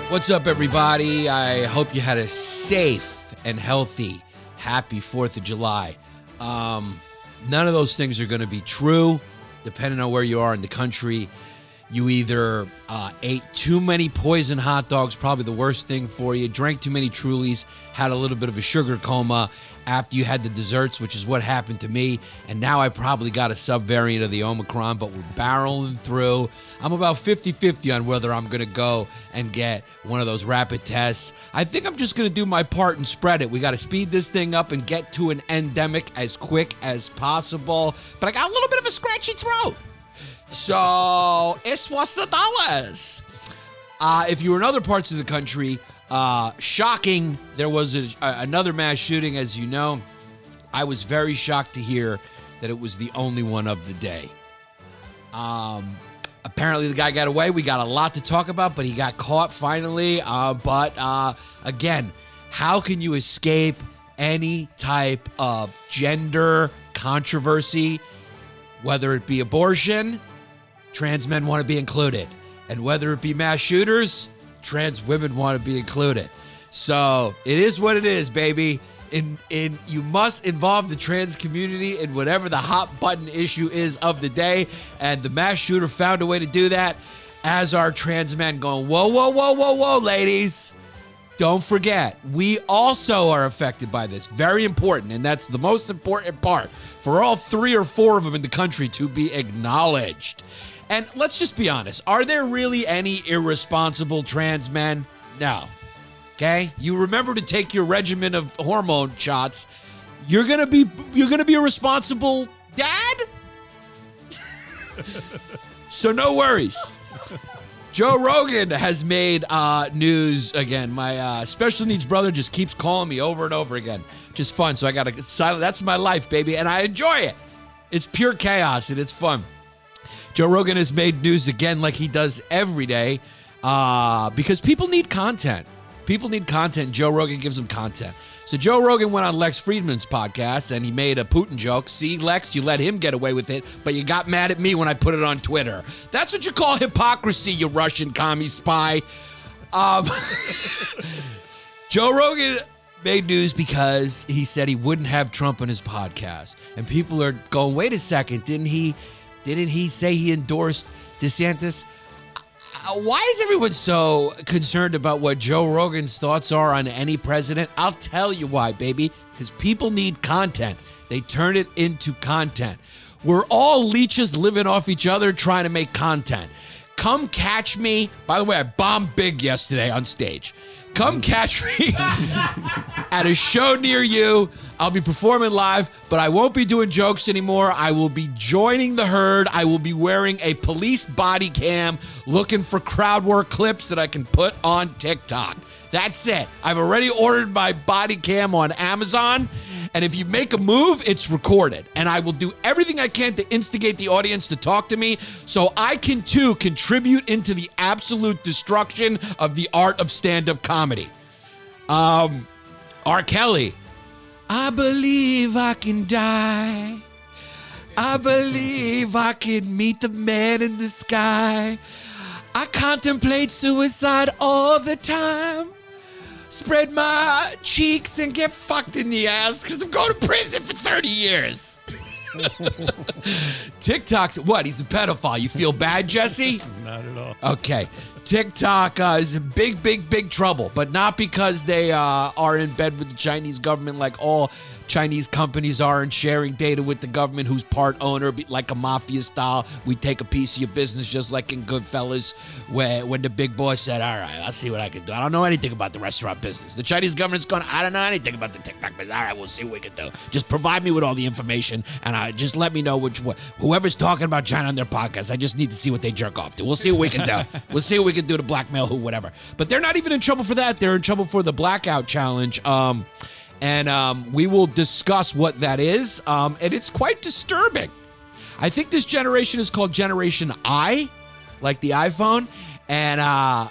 What's up, everybody? I hope you had a safe and healthy, happy 4th of July. None of those things are going to be true, depending on where you are in the country. You either ate too many poison hot dogs, probably the worst thing for you, drank too many Trulies, had a little bit of a sugar coma after you had the desserts, which is what happened to me, and now I probably got a subvariant of the Omicron, but we're barreling through. I'm about 50-50 on whether I'm going to go and get one of those rapid tests. I think I'm just going to do my part and spread it. We got to speed this thing up and get to an endemic as quick as possible, but I got a little bit of a scratchy throat. So, it's WasdadeAlis. If you were in other parts of the country, shocking, there was another mass shooting, as you know. I was very shocked to hear that it was the only one of the day. Apparently the guy got away. We got a lot to talk about, but he got caught finally. Again, how can you escape any type of gender controversy, whether it be abortion? Trans men want to be included. And whether it be mass shooters, trans women want to be included. So it is what it is, baby. You must involve the trans community in whatever the hot button issue is of the day. And the mass shooter found a way to do that, as are trans men going, whoa, whoa, whoa, whoa, whoa, ladies. Don't forget, we also are affected by this. Very important. And that's the most important part for all 3 or 4 of them in the country to be acknowledged. And let's just be honest. Are there really any irresponsible trans men? No. Okay? You remember to take your regimen of hormone shots. You're gonna be a responsible dad? So no worries. Joe Rogan has made news again. My special needs brother just keeps calling me over and over again. Just fun. So I got to silence. That's my life, baby. And I enjoy it. It's pure chaos and it's fun. Joe Rogan has made news again like he does every day because people need content. People need content. Joe Rogan gives them content. So Joe Rogan went on Lex Friedman's podcast and he made a Putin joke. See, Lex, you let him get away with it, but you got mad at me when I put it on Twitter. That's what you call hypocrisy, you Russian commie spy. Joe Rogan made news because he said he wouldn't have Trump on his podcast. And people are going, wait a second, didn't he say he endorsed DeSantis? Why is everyone so concerned about what Joe Rogan's thoughts are on any president? I'll tell you why, baby. Because people need content. They turn it into content. We're all leeches living off each other trying to make content. Come catch me. By the way, I bombed big yesterday on stage. Come catch me at a show near you. I'll be performing live, but I won't be doing jokes anymore. I will be joining the herd. I will be wearing a police body cam, looking for crowd work clips that I can put on TikTok. That's it. I've already ordered my body cam on Amazon, and if you make a move, it's recorded. And I will do everything I can to instigate the audience to talk to me so I can, too, contribute into the absolute destruction of the art of stand-up comedy. R. Kelly. I believe I can die. I believe I can meet the man in the sky. I contemplate suicide all the time. Spread my cheeks and get fucked in the ass because I'm going to prison for 30 years. TikTok's what? He's a pedophile. You feel bad, Jesse? Not at all. Okay. TikTok is in big trouble, but not because they are in bed with the Chinese government like all Chinese companies are and sharing data with the government who's part owner, like a mafia style. We take a piece of your business just like in Goodfellas when the big boss said, all right, I'll see what I can do. I don't know anything about the restaurant business. The Chinese government's going, I don't know anything about the TikTok business. All right, we'll see what we can do. Just provide me with all the information and just let me know which one. Whoever's talking about China on their podcast, I just need to see what they jerk off to. We'll see what we can do. We'll see what we can do to blackmail who, whatever. But they're not even in trouble for that. They're in trouble for the blackout challenge. And we will discuss what that is. And it's quite disturbing. I think this generation is called Generation I, like the iPhone. And I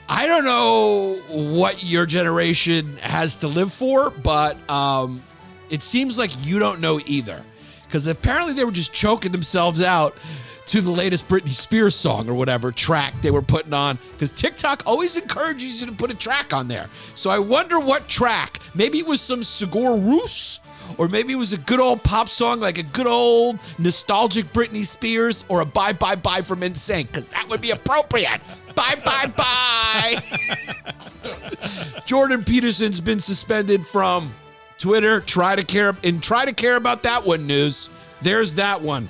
don't know what your generation has to live for, but it seems like you don't know either. Because apparently they were just choking themselves out to the latest Britney Spears song or whatever track they were putting on, because TikTok always encourages you to put a track on there. So I wonder what track. Maybe it was some Sigur Rós, or maybe it was a good old pop song, like a good old nostalgic Britney Spears, or a Bye Bye Bye from NSYNC, because that would be appropriate. Bye Bye Bye. Jordan Peterson's been suspended from Twitter. Try to care about that one, news. There's that one.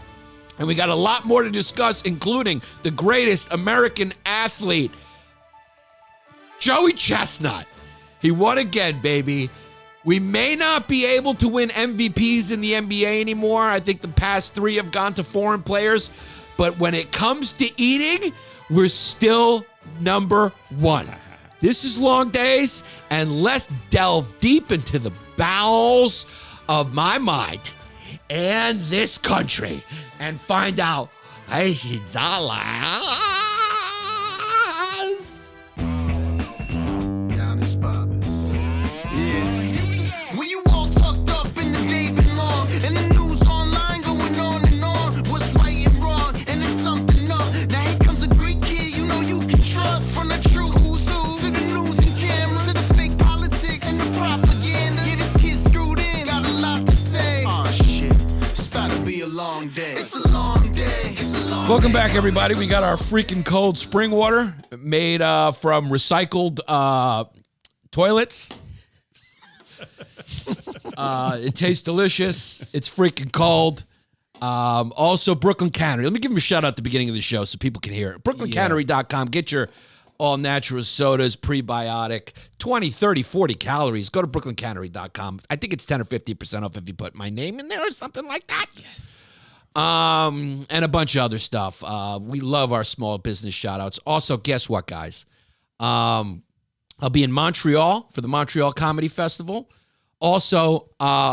And we got a lot more to discuss, including the greatest American athlete, Joey Chestnut. He won again, baby. We may not be able to win MVPs in the NBA anymore. I think the past 3 have gone to foreign players. But when it comes to eating, we're still number 1. This is Long Days, and let's delve deep into the bowels of my mind and this country and find out. Yannis Pappas. Yeah. When you all tucked up in the day long, and the news online going on and on, what's right and wrong, and it's something up. Now here comes a great kid you know you can trust. From the true who's who to the news and cameras, to the fake politics and the propaganda. Get this kid screwed in, got a lot to say. Oh shit, it's about to be a long day. It's a long day. It's a long Welcome back, everybody. We got our freaking cold spring water made from recycled toilets. It tastes delicious. It's freaking cold. Also, Brooklyn Cannery. Let me give them a shout out at the beginning of the show so people can hear it. BrooklynCannery.com. Get your all-natural sodas, prebiotic, 20, 30, 40 calories. Go to BrooklynCannery.com. I think it's 10 or 50% off if you put my name in there or something like that. Yes. And a bunch of other stuff. We love our small business shout-outs. Also, guess what, guys? I'll be in Montreal for the Montreal Comedy Festival. Also,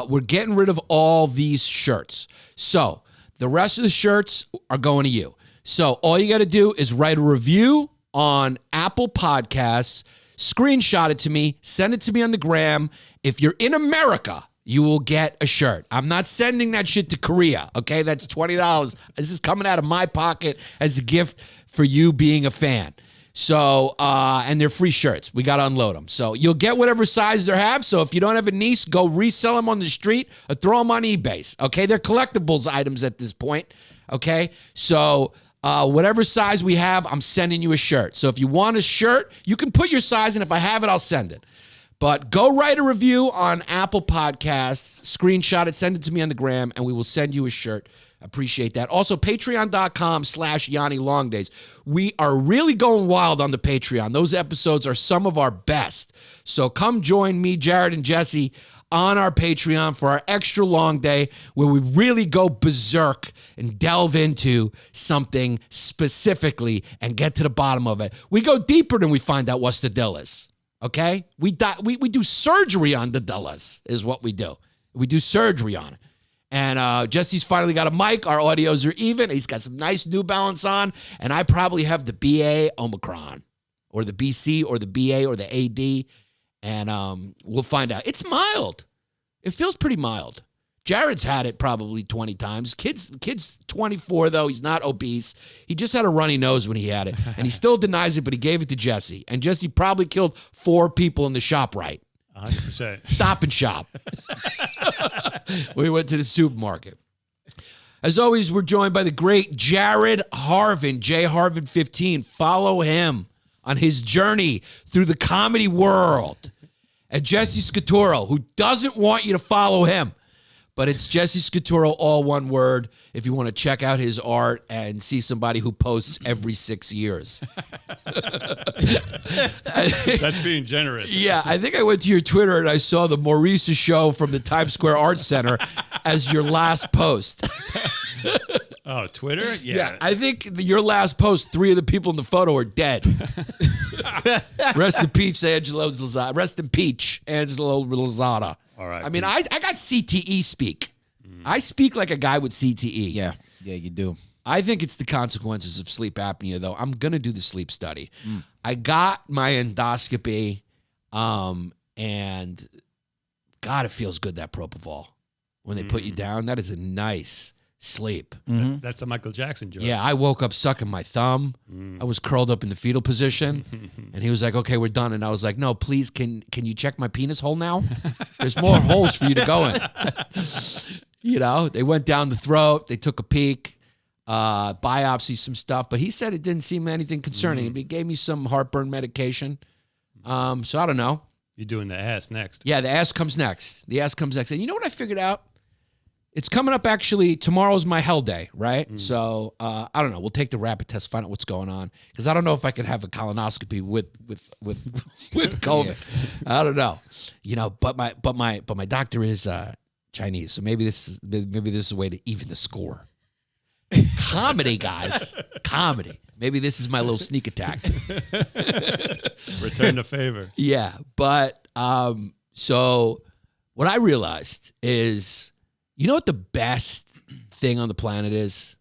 we're getting rid of all these shirts. So the rest of the shirts are going to you. So all you got to do is write a review on Apple Podcasts, screenshot it to me, send it to me on the gram. If you're in America, you will get a shirt. I'm not sending that shit to Korea, okay? That's $20. This is coming out of my pocket as a gift for you being a fan. So, and they're free shirts. We got to unload them. So you'll get whatever size they have. So if you don't have a niece, go resell them on the street or throw them on eBay. Okay? They're collectibles items at this point. Okay? So whatever size we have, I'm sending you a shirt. So if you want a shirt, you can put your size, and if I have it, I'll send it. But go write a review on Apple Podcasts, screenshot it, send it to me on the gram, and we will send you a shirt. Appreciate that. Also, patreon.com/Yanni Longdays. We are really going wild on the Patreon. Those episodes are some of our best. So come join me, Jared, and Jesse on our Patreon for our extra long day where we really go berserk and delve into something specifically and get to the bottom of it. We go deeper than we find out what's the deal is. Okay? We do surgery on the dillas is what we do. We do surgery on it. And Jesse's finally got a mic. Our audios are even. He's got some nice New Balance on. And I probably have the BA Omicron or the BC or the BA or the AD. And we'll find out. It's mild. It feels pretty mild. Jared's had it probably 20 times. Kid's 24, though. He's not obese. He just had a runny nose when he had it. And he still denies it, but he gave it to Jesse. And Jesse probably killed 4 people in the shop, right? 100%. Stop and shop. We went to the supermarket. As always, we're joined by the great Jared Harvin, J Harvin 15. Follow him on his journey through the comedy world. And Jesse Scaturo, who doesn't want you to follow him. But it's Jesse Scaturo, all one word, if you want to check out his art and see somebody who posts every 6 years. That's being generous. Yeah, I think I went to your Twitter and I saw the Maurice show from the Times Square Arts Center as your last post. Oh, Twitter? Yeah. I think your last post, 3 of the people in the photo are dead. Rest in peach, Angelo Lozada. Rest in peach, Angelo Lozada. All right. I mean, I got CTE speak. I speak like a guy with CTE. Yeah, you do. I think it's the consequences of sleep apnea, though. I'm going to do the sleep study. I got my endoscopy, and God, it feels good, that propofol. When they put you down, that is a nice sleep. That's a Michael Jackson joke. Yeah, I woke up sucking my thumb. I was curled up in the fetal position. And he was like, okay, we're done. And I was like, no, please, can you check my penis hole now? There's more holes for you to go in. You know, they went down the throat. They took a peek, biopsy some stuff. But he said it didn't seem anything concerning. He gave me some heartburn medication. So I don't know. You're doing the ass next. Yeah, the ass comes next. The ass comes next. And you know what I figured out? It's coming up, actually. Tomorrow's my hell day, right? So, I don't know. We'll take the rapid test, find out what's going on. Because I don't know if I can have a colonoscopy with COVID. I don't know. You know, but my doctor is Chinese. So maybe this is a way to even the score. Comedy, guys. Comedy. Maybe this is my little sneak attack. Return the favor. Yeah, but so what I realized is, you know what the best thing on the planet is?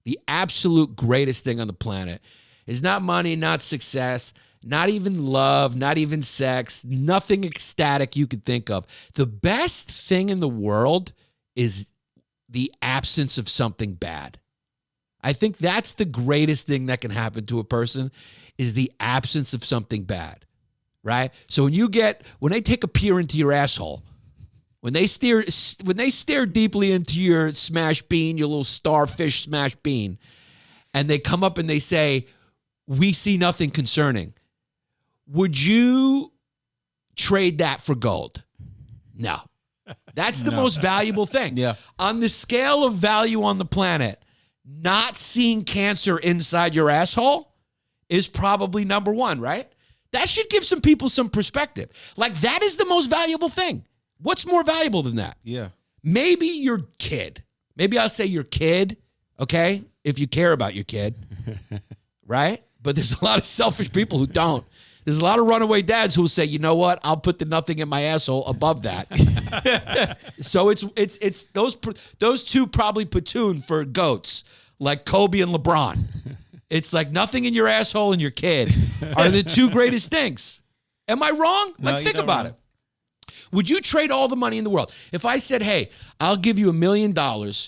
The absolute greatest thing on the planet is not money, not success, not even love, not even sex, nothing ecstatic you could think of. The best thing in the world is the absence of something bad. I think that's the greatest thing that can happen to a person, is the absence of something bad, right? So when they take a peer into your asshole, when they stare deeply into your smashed bean, your little starfish smashed bean, and they come up and they say, we see nothing concerning, would you trade that for gold? No. That's the most valuable thing. Yeah. On the scale of value on the planet, not seeing cancer inside your asshole is probably number one, right? That should give some people some perspective. Like, that is the most valuable thing. What's more valuable than that? Yeah. Maybe your kid. Maybe I'll say your kid, okay? If you care about your kid, right? But there's a lot of selfish people who don't. There's a lot of runaway dads who will say, you know what? I'll put the nothing in my asshole above that. So it's those two probably platoon for goats, like Kobe and LeBron. It's like nothing in your asshole and your kid are the two greatest things. Am I wrong? No, Like, think you're not about wrong. it. Would you trade all the money in the world? If I said, hey, I'll give you $1 million,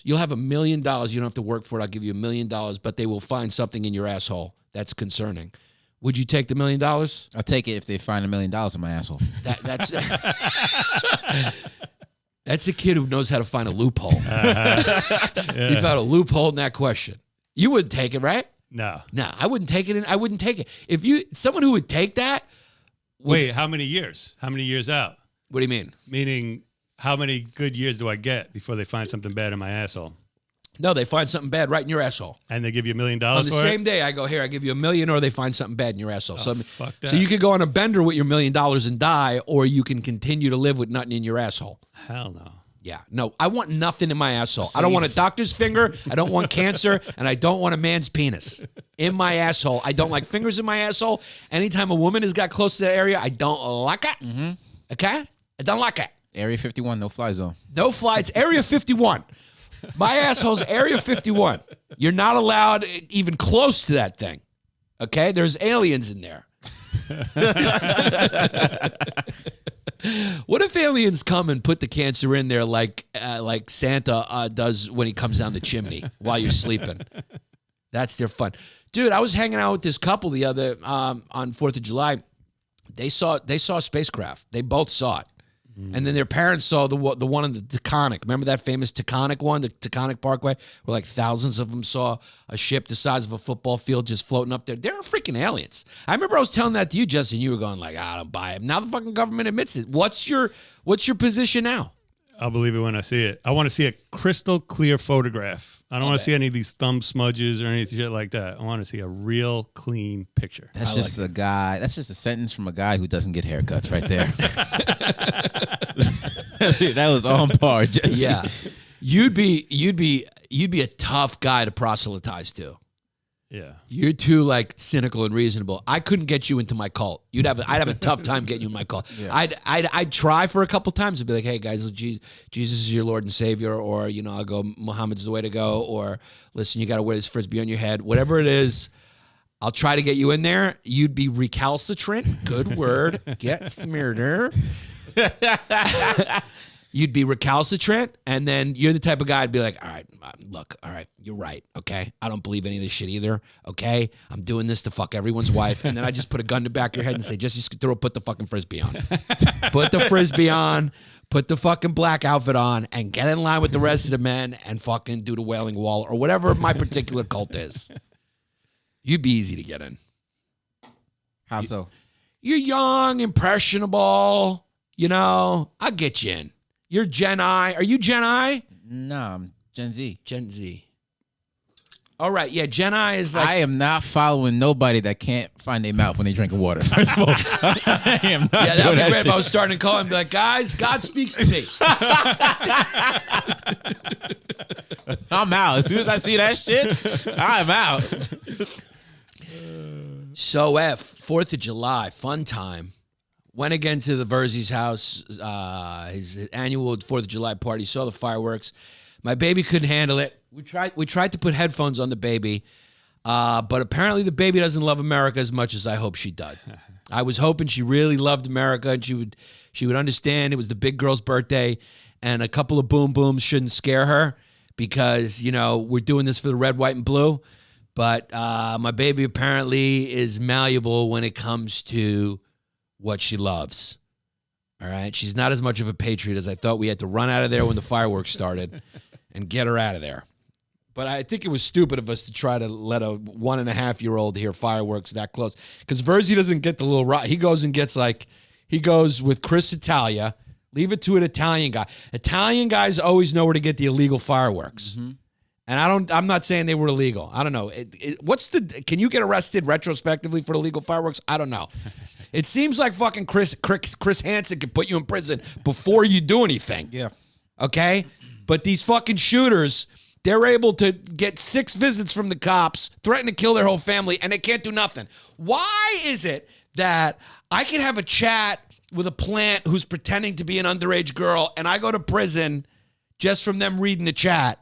you'll have $1 million, you don't have to work for it, I'll give you $1 million, but they will find something in your asshole that's concerning. Would you take the $1 million? I'll take it if they find $1 million in my asshole. That's that's a kid who knows how to find a loophole. You found a loophole in that question. You wouldn't take it, right? No. No, I wouldn't take it. I wouldn't take it. If someone who would take that. Wait, how many years? How many years out? What do you mean? Meaning, how many good years do I get before they find something bad in my asshole? No, they find something bad right in your asshole. And they give you $1 million On the for same it? day, I go, here, I give you $1 million, or they find something bad in your asshole. fuck that. So you could go on a bender with your $1 million and die, or you can continue to live with nothing in your asshole. Hell no. Yeah, no, I want nothing in my asshole. I don't want a doctor's finger. I don't want cancer, and I don't want a man's penis in my asshole. I don't like fingers in my asshole. Anytime a woman has got close to that area, I don't like it. Mm-hmm. Okay? I don't like it. Area 51, no fly zone. No flights. Area 51. My asshole's Area 51. You're not allowed even close to that thing. Okay? There's aliens in there. What if aliens come and put the cancer in there like Santa does when he comes down the chimney while you're sleeping? That's their fun. Dude, I was hanging out with this couple the other on 4th of July. They saw a spacecraft. They both saw it. And then their parents saw the one in the Taconic. Remember that famous Taconic one, the Taconic Parkway, where like thousands of them saw a ship the size of a football field just floating up there. They're freaking aliens. I remember I was telling that to you, Justin. You were going like, I don't buy it. Now the fucking government admits it. What's your position now? I'll believe it when I see it. I want to see a crystal clear photograph. I don't want to see any of these thumb smudges or anything shit like that. I want to see a real clean picture. That's just a guy. That's just a sentence from a guy who doesn't get haircuts right there. That was on par. Jesse. Yeah, you'd be a tough guy to proselytize to. Yeah. You're too like cynical and reasonable. I couldn't get you into my cult. I'd have a tough time getting you in my cult. Yeah. I'd try for a couple times to be like, hey guys, Jesus is your Lord and Savior, or I'll go, Muhammad's the way to go, or listen, you got to wear this frisbee on your head. Whatever it is, I'll try to get you in there. You'd be recalcitrant. Good word. Get smarter. You'd be recalcitrant, and then you're the type of guy I'd be like, all right, look, all right, you're right, okay? I don't believe any of this shit either, okay? I'm doing this to fuck everyone's wife, and then I just put a gun to the back of your head and say, just put the fucking Frisbee on. Put the Frisbee on, put the fucking black outfit on, and get in line with the rest of the men and fucking do the Wailing Wall or whatever my particular cult is. You'd be easy to get in. How so? You're young, impressionable, I'll get you in. You're Gen I. Are you Gen I? No, I'm Gen Z. Gen Z. All right, yeah, Gen I is like... I am not following nobody that can't find their mouth when they drink water. First of all, I am not Yeah, that doing would be that great shit. if I was starting to call and be like, guys, God speaks to me. I'm out. As soon as I see that shit, I'm out. So, 4th of July, fun time. Went again to the Verzi's house, his annual 4th of July party, saw the fireworks. My baby couldn't handle it. We tried to put headphones on the baby, but apparently the baby doesn't love America as much as I hope she did. I was hoping she really loved America and she would understand it was the big girl's birthday and a couple of boom booms shouldn't scare her because, we're doing this for the red, white, and blue. But my baby apparently is malleable when it comes to what she loves. All right? She's not as much of a patriot as I thought. We had to run out of there when the fireworks started and get her out of there. But I think it was stupid of us to try to let a 1.5-year-old hear fireworks that close. Because Verzi doesn't get the little rock. He goes and gets he goes with Chris Italia. Leave it to an Italian guy. Italian guys always know where to get the illegal fireworks. Mm-hmm. And I'm not saying they were illegal. I don't know. Can you get arrested retrospectively for illegal fireworks? I don't know. It seems like fucking Chris Hanson could put you in prison before you do anything. Yeah. Okay? But these fucking shooters, they're able to get 6 visits from the cops, threaten to kill their whole family, and they can't do nothing. Why is it that I can have a chat with a plant who's pretending to be an underage girl, and I go to prison just from them reading the chat,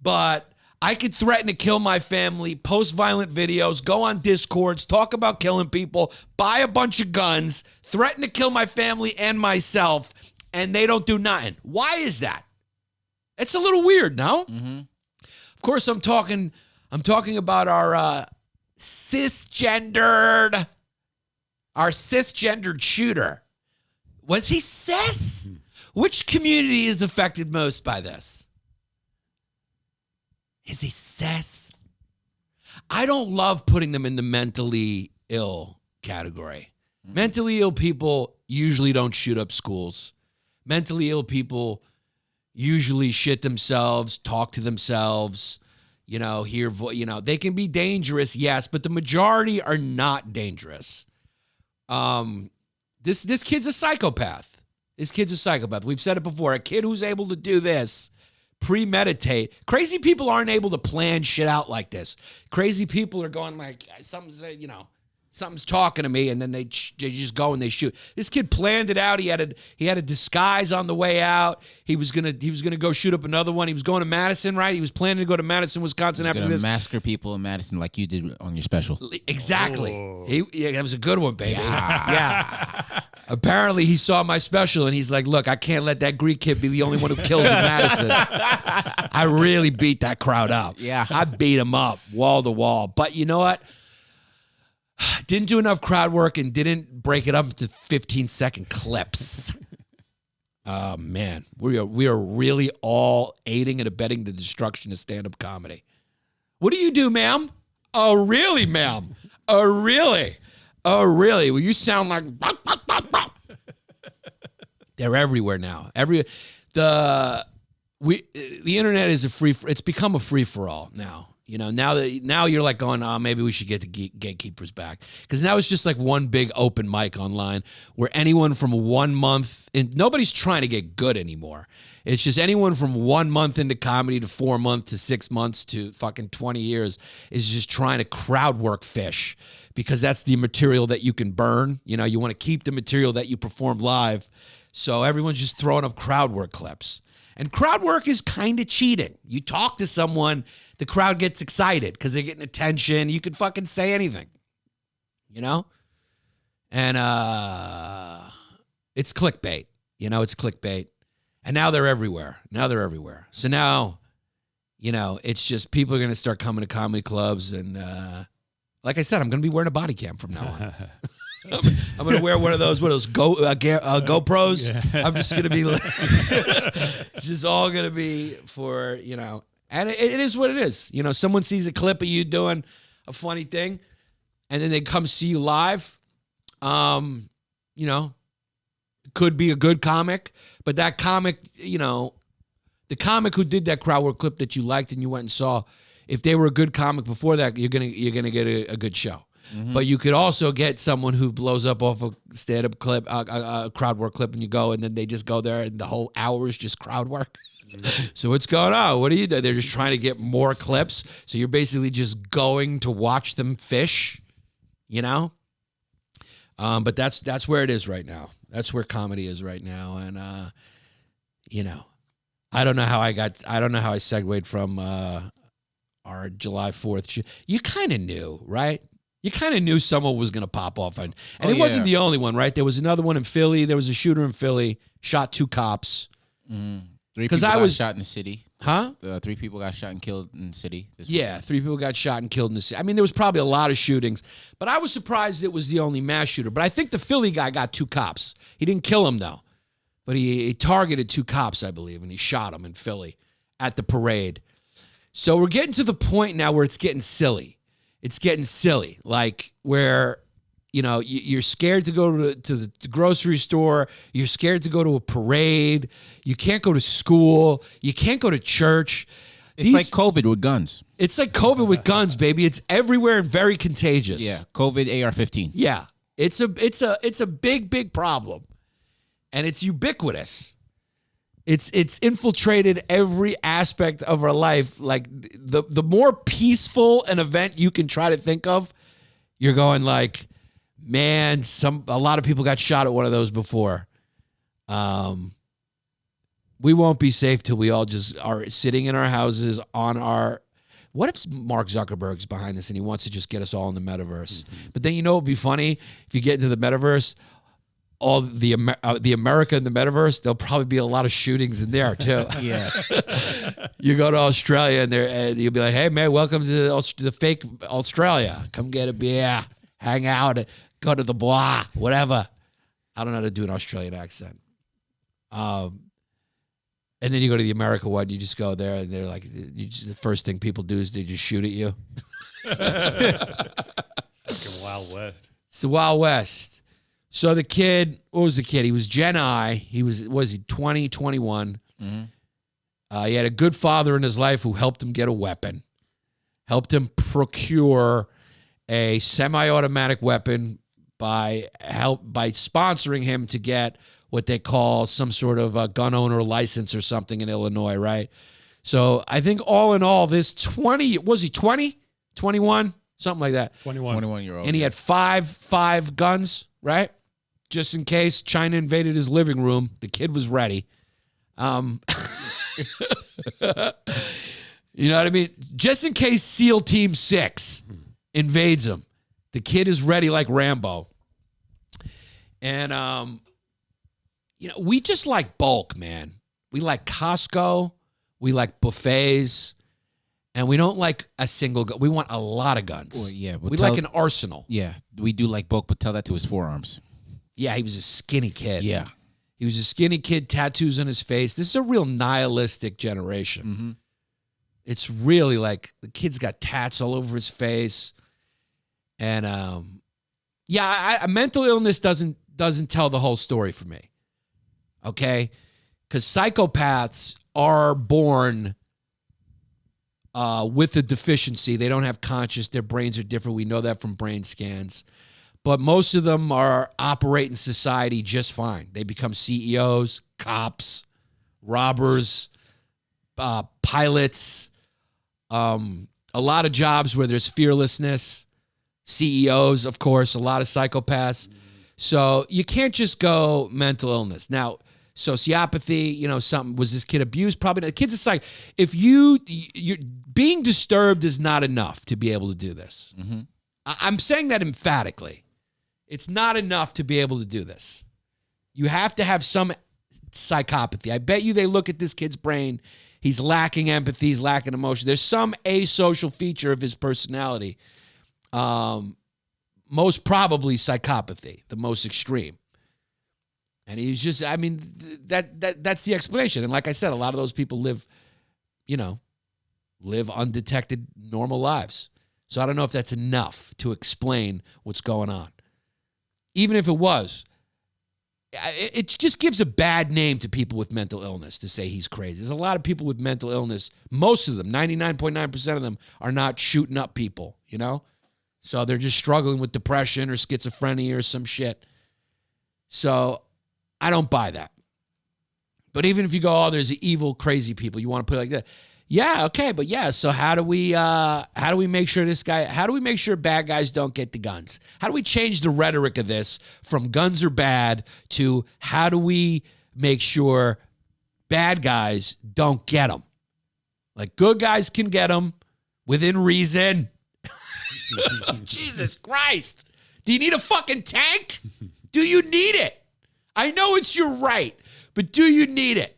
but I could threaten to kill my family, post violent videos, go on Discords, talk about killing people, buy a bunch of guns, threaten to kill my family and myself, and they don't do nothing? Why is that? It's a little weird, no? Mm-hmm. Of course, I'm talking about our cisgendered shooter. Was he cis? Which community is affected most by this? Is he cis? I don't love putting them in the mentally ill category. Mm-hmm. Mentally ill people usually don't shoot up schools. Mentally ill people usually shit themselves, talk to themselves, they can be dangerous, yes, but the majority are not dangerous. This kid's a psychopath. We've said it before. A kid who's able to do this, premeditate. Crazy people aren't able to plan shit out like this. Crazy people are going like, something's talking to me, and then they just go and they shoot. This kid planned it out. He had a disguise on the way out. He was gonna go shoot up another one. He was going to Madison, right? He was planning to go to Madison, Wisconsin after this. Massacre people in Madison like you did on your special. Exactly. That was a good one, baby. Yeah. Apparently, he saw my special, and he's like, look, I can't let that Greek kid be the only one who kills in Madison. I really beat that crowd up. Yeah. I beat him up wall to wall. But you know what? Didn't do enough crowd work and didn't break it up into 15-second clips. Oh, man. We are really all aiding and abetting the destruction of stand-up comedy. What do you do, ma'am? Oh, really, ma'am? Oh, really? Oh, really? Well, you sound like... They're everywhere now. The internet is it's become a free-for-all now. Now you're like going, maybe we should get the gatekeepers back. Because now it's just like one big open mic online where anyone from 1 month, and nobody's trying to get good anymore. It's just anyone from 1 month into comedy to 4 months to 6 months to fucking 20 years is just trying to crowd work fish because that's the material that you can burn. You want to keep the material that you performed live. So everyone's just throwing up crowd work clips. And crowd work is kind of cheating. You talk to someone, the crowd gets excited because they're getting attention. You can fucking say anything, And it's clickbait. It's clickbait. And now they're everywhere. So now, it's just people are going to start coming to comedy clubs. And like I said, I'm going to be wearing a body cam from now on. I'm going to wear one of those GoPros. Yeah. I'm just going to be, it's just all going to be for, and it is what it is. Someone sees a clip of you doing a funny thing and then they come see you live. Could be a good comic, but that comic, the comic who did that crowd work clip that you liked and you went and saw, if they were a good comic before that, you're gonna get a good show. Mm-hmm. But you could also get someone who blows up off a stand-up clip, a crowd work clip, and you go, and then they just go there, and the whole hour is just crowd work. Mm-hmm. So what's going on? What are you doing? They're just trying to get more clips. So you're basically just going to watch them fish, But that's where it is right now. That's where comedy is right now, and I don't know how I segued from our July 4th. You kind of knew, right? You kind of knew someone was going to pop off, and it wasn't the only one, right? There was another one in Philly. There was a shooter in Philly, shot 2 cops. 3 people got shot in the city. Huh? 3 people got shot and killed in the city. 3 people got shot and killed in the city. I mean, there was probably a lot of shootings, but I was surprised it was the only mass shooter. But I think the Philly guy got 2 cops. He didn't kill him, though. But he targeted 2 cops, I believe, and he shot them in Philly at the parade. So we're getting to the point now where it's getting silly. It's getting silly, like where, you're scared to go to the grocery store. You're scared to go to a parade. You can't go to school. You can't go to church. It's like COVID with guns. It's like COVID with guns, baby. It's everywhere and very contagious. Yeah, COVID AR-15. Yeah, it's a big problem, and it's ubiquitous. It's infiltrated every aspect of our life. Like the more peaceful an event you can try to think of, you're going like, man, a lot of people got shot at one of those before. We won't be safe till we all just are sitting in our houses on our. What if Mark Zuckerberg's behind this and he wants to just get us all in the metaverse? Mm-hmm. But then it'd be funny if you get into the metaverse. All the America in the metaverse, there'll probably be a lot of shootings in there too. Yeah, you go to Australia and you'll be like, "Hey man, welcome to the fake Australia. Come get a beer, hang out, go to the bar, whatever." I don't know how to do an Australian accent. And then you go to the America one. You just go there and they're like, the first thing people do is they just shoot at you. Fucking Wild West. It's the Wild West. So the kid, what was the kid? He was Gen I. He was he 20, 21? Mm-hmm. He had a good father in his life who helped him get a weapon, helped him procure a semi-automatic weapon by sponsoring him to get what they call some sort of a gun owner license or something in Illinois, right? So I think all in all, this 20, was he 20? 21? Something like that. 21-year-old. And he had five guns, right? Just in case China invaded his living room, the kid was ready. You know what I mean? Just in case SEAL Team 6 invades him, the kid is ready like Rambo. And, we just like bulk, man. We like Costco. We like buffets. And we don't like a single gun. We want a lot of guns. Well, yeah, we like an arsenal. Yeah, we do like bulk, but tell that to his forearms. Yeah, he was a skinny kid. Yeah. He was a skinny kid, tattoos on his face. This is a real nihilistic generation. Mm-hmm. It's really like the kid's got tats all over his face. And, mental illness doesn't tell the whole story for me. Okay? Because psychopaths are born with a deficiency. They don't have conscious. Their brains are different. We know that from brain scans. But most of them operate in society just fine. They become CEOs, cops, robbers, pilots, a lot of jobs where there's fearlessness, CEOs, of course, a lot of psychopaths. So you can't just go mental illness. Now, sociopathy, something, was this kid abused? Probably not. The kid's a psych. If you're being disturbed is not enough to be able to do this. Mm-hmm. I'm saying that emphatically. It's not enough to be able to do this. You have to have some psychopathy. I bet you they look at this kid's brain. He's lacking empathy. He's lacking emotion. There's some asocial feature of his personality. Most probably psychopathy, the most extreme. And he's just, I mean, that's the explanation. And like I said, a lot of those people live undetected, normal lives. So I don't know if that's enough to explain what's going on. Even if it was, it just gives a bad name to people with mental illness to say he's crazy. There's a lot of people with mental illness. Most of them, 99.9% of them, are not shooting up people, you know? So they're just struggling with depression or schizophrenia or some shit. So I don't buy that. But even if you go, oh, there's evil, crazy people, you want to put it like that. Yeah, okay, but yeah, so how do we make sure bad guys don't get the guns? How do we change the rhetoric of this from guns are bad to how do we make sure bad guys don't get them? Like good guys can get them within reason. Jesus Christ. Do you need a fucking tank? Do you need it? I know it's your right, but do you need it?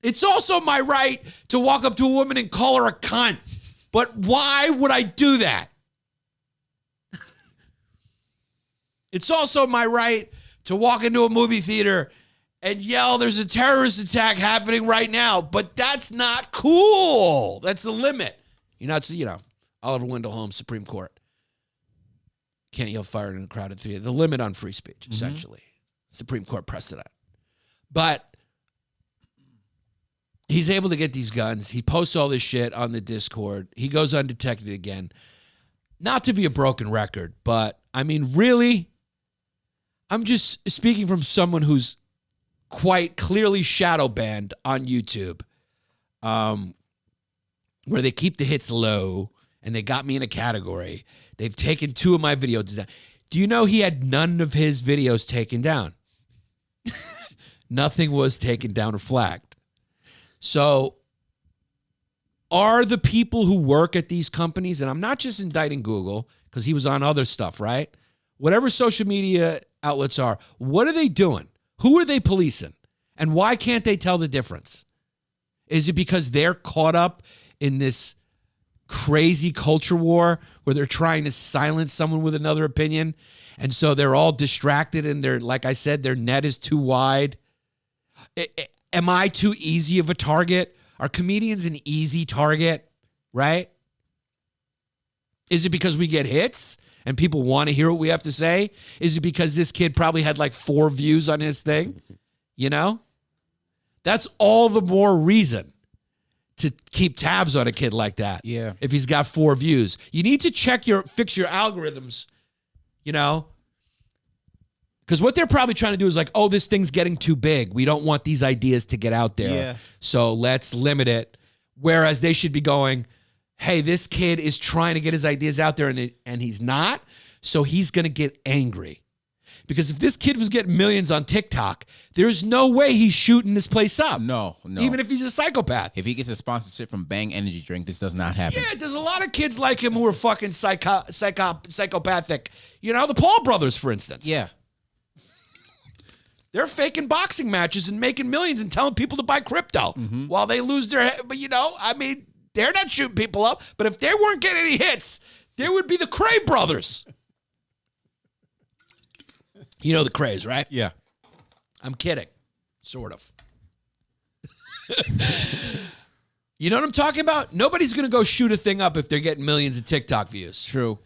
It's also my right to walk up to a woman and call her a cunt. But why would I do that? It's also my right to walk into a movie theater and yell, there's a terrorist attack happening right now. But that's not cool. That's the limit. Oliver Wendell Holmes, Supreme Court. Can't yell fire in a crowded theater. The limit on free speech, essentially. Supreme Court precedent. But he's able to get these guns. He posts all this shit on the Discord. He goes undetected again. Not to be a broken record, but I mean, really, I'm just speaking from someone who's quite clearly shadow banned on YouTube, where they keep the hits low and they got me in a category. They've taken 2 of my videos down. Do you know he had none of his videos taken down? Nothing was taken down or flagged. So are the people who work at these companies, and I'm not just indicting Google because he was on other stuff, right? Whatever social media outlets are, what are they doing? Who are they policing? And why can't they tell the difference? Is it because they're caught up in this crazy culture war where they're trying to silence someone with another opinion? And so they're all distracted and they're, like I said, their net is too wide. Am I too easy of a target? Are comedians an easy target, right? Is it because we get hits and people want to hear what we have to say? Is it because this kid probably had like 4 views on his thing? You know? That's all the more reason to keep tabs on a kid like that. Yeah. If he's got 4 views. You need to fix your algorithms, you know? Because what they're probably trying to do is like, oh, this thing's getting too big. We don't want these ideas to get out there. Yeah. So let's limit it. Whereas they should be going, hey, this kid is trying to get his ideas out there and he's not. So he's going to get angry. Because if this kid was getting millions on TikTok, there's no way he's shooting this place up. No. Even if he's a psychopath. If he gets a sponsorship from Bang Energy Drink, this does not happen. Yeah, there's a lot of kids like him who are fucking psychopathic. You know, the Paul brothers, for instance. Yeah. They're faking boxing matches and making millions and telling people to buy crypto while they lose their head. But, you know, I mean, they're not shooting people up. But if they weren't getting any hits, there would be the Cray brothers. You know the Crays, right? Yeah. I'm kidding. Sort of. You know what I'm talking about? Nobody's going to go shoot a thing up if they're getting millions of TikTok views. True.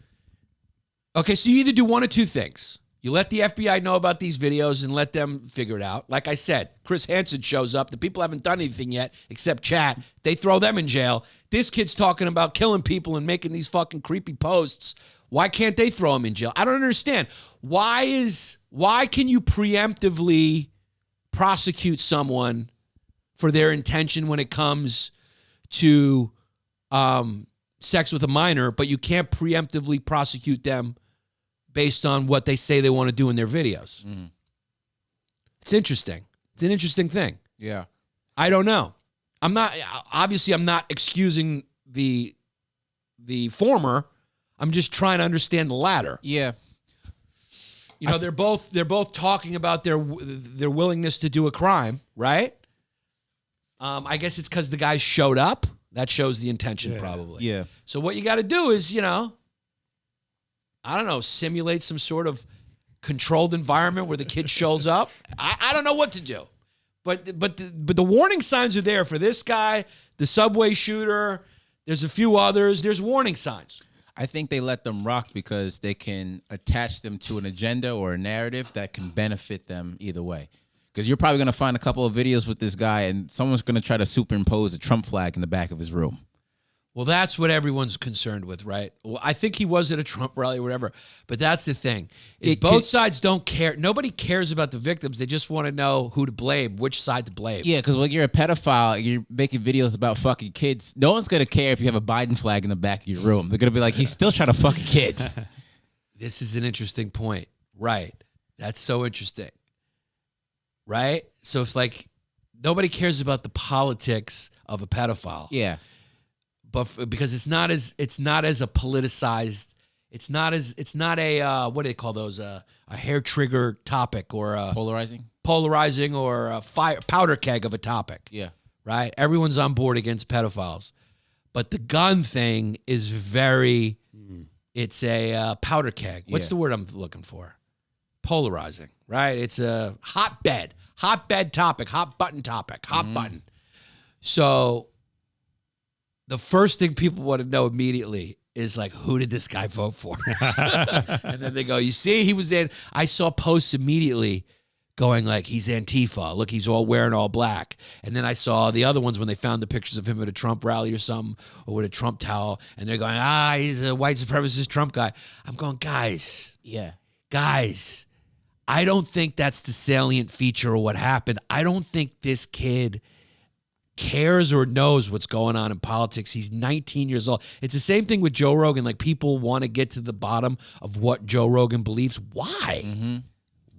Okay, so you either do one of 2 things. You let the FBI know about these videos and let them figure it out. Like I said, Chris Hanson shows up. The people haven't done anything yet except chat. They throw them in jail. This kid's talking about killing people and making these fucking creepy posts. Why can't they throw him in jail? I don't understand. Why can you preemptively prosecute someone for their intention when it comes to sex with a minor, but you can't preemptively prosecute them based on what they say they want to do in their videos? It's interesting. It's an interesting thing. Yeah. I don't know. I'm not excusing the former. I'm just trying to understand the latter. Yeah. You know, they're both talking about their willingness to do a crime, right? I guess it's because the guy showed up. That shows the intention, probably. Yeah. So what you got to do is, you know, I don't know, simulate some sort of controlled environment where the kid shows up. I don't know what to do, but the warning signs are there for this guy, the subway shooter. There's a few others. There's warning signs. I think they let them rock because they can attach them to an agenda or a narrative that can benefit them either way. Because you're probably going to find a couple of videos with this guy and someone's going to try to superimpose a Trump flag in the back of his room. Well, that's what everyone's concerned with, right? Well, I think he was at a Trump rally or whatever. But that's the thing. Is both sides don't care. Nobody cares about the victims. They just want to know who to blame, which side to blame. Yeah, because when you're a pedophile, you're making videos about fucking kids. No one's going to care if you have a Biden flag in the back of your room. They're going to be like, he's still trying to fuck a kid. This is an interesting point. Right. That's so interesting. Right? So it's like nobody cares about the politics of a pedophile. Yeah. But because it's not as a politicized, it's not a what do they call those, a hair trigger topic or a polarizing or a powder keg of a topic. Yeah. Right? Everyone's on board against pedophiles. But the gun thing is it's a powder keg. What's the word I'm looking for? Polarizing, right? It's a hotbed topic, hot button topic, hot button. So the first thing people want to know immediately is like, who did this guy vote for? And then they go, you see, he was in. I saw posts immediately going like, he's Antifa. Look, he's all wearing all black. And then I saw the other ones when they found the pictures of him at a Trump rally or something, or with a Trump towel. And they're going, he's a white supremacist Trump guy. I'm going, guys, I don't think that's the salient feature of what happened. I don't think this kid cares or knows what's going on in politics. He's 19 years old. It's the same thing with Joe Rogan. Like, people want to get to the bottom of what Joe Rogan believes. Why? Mm-hmm.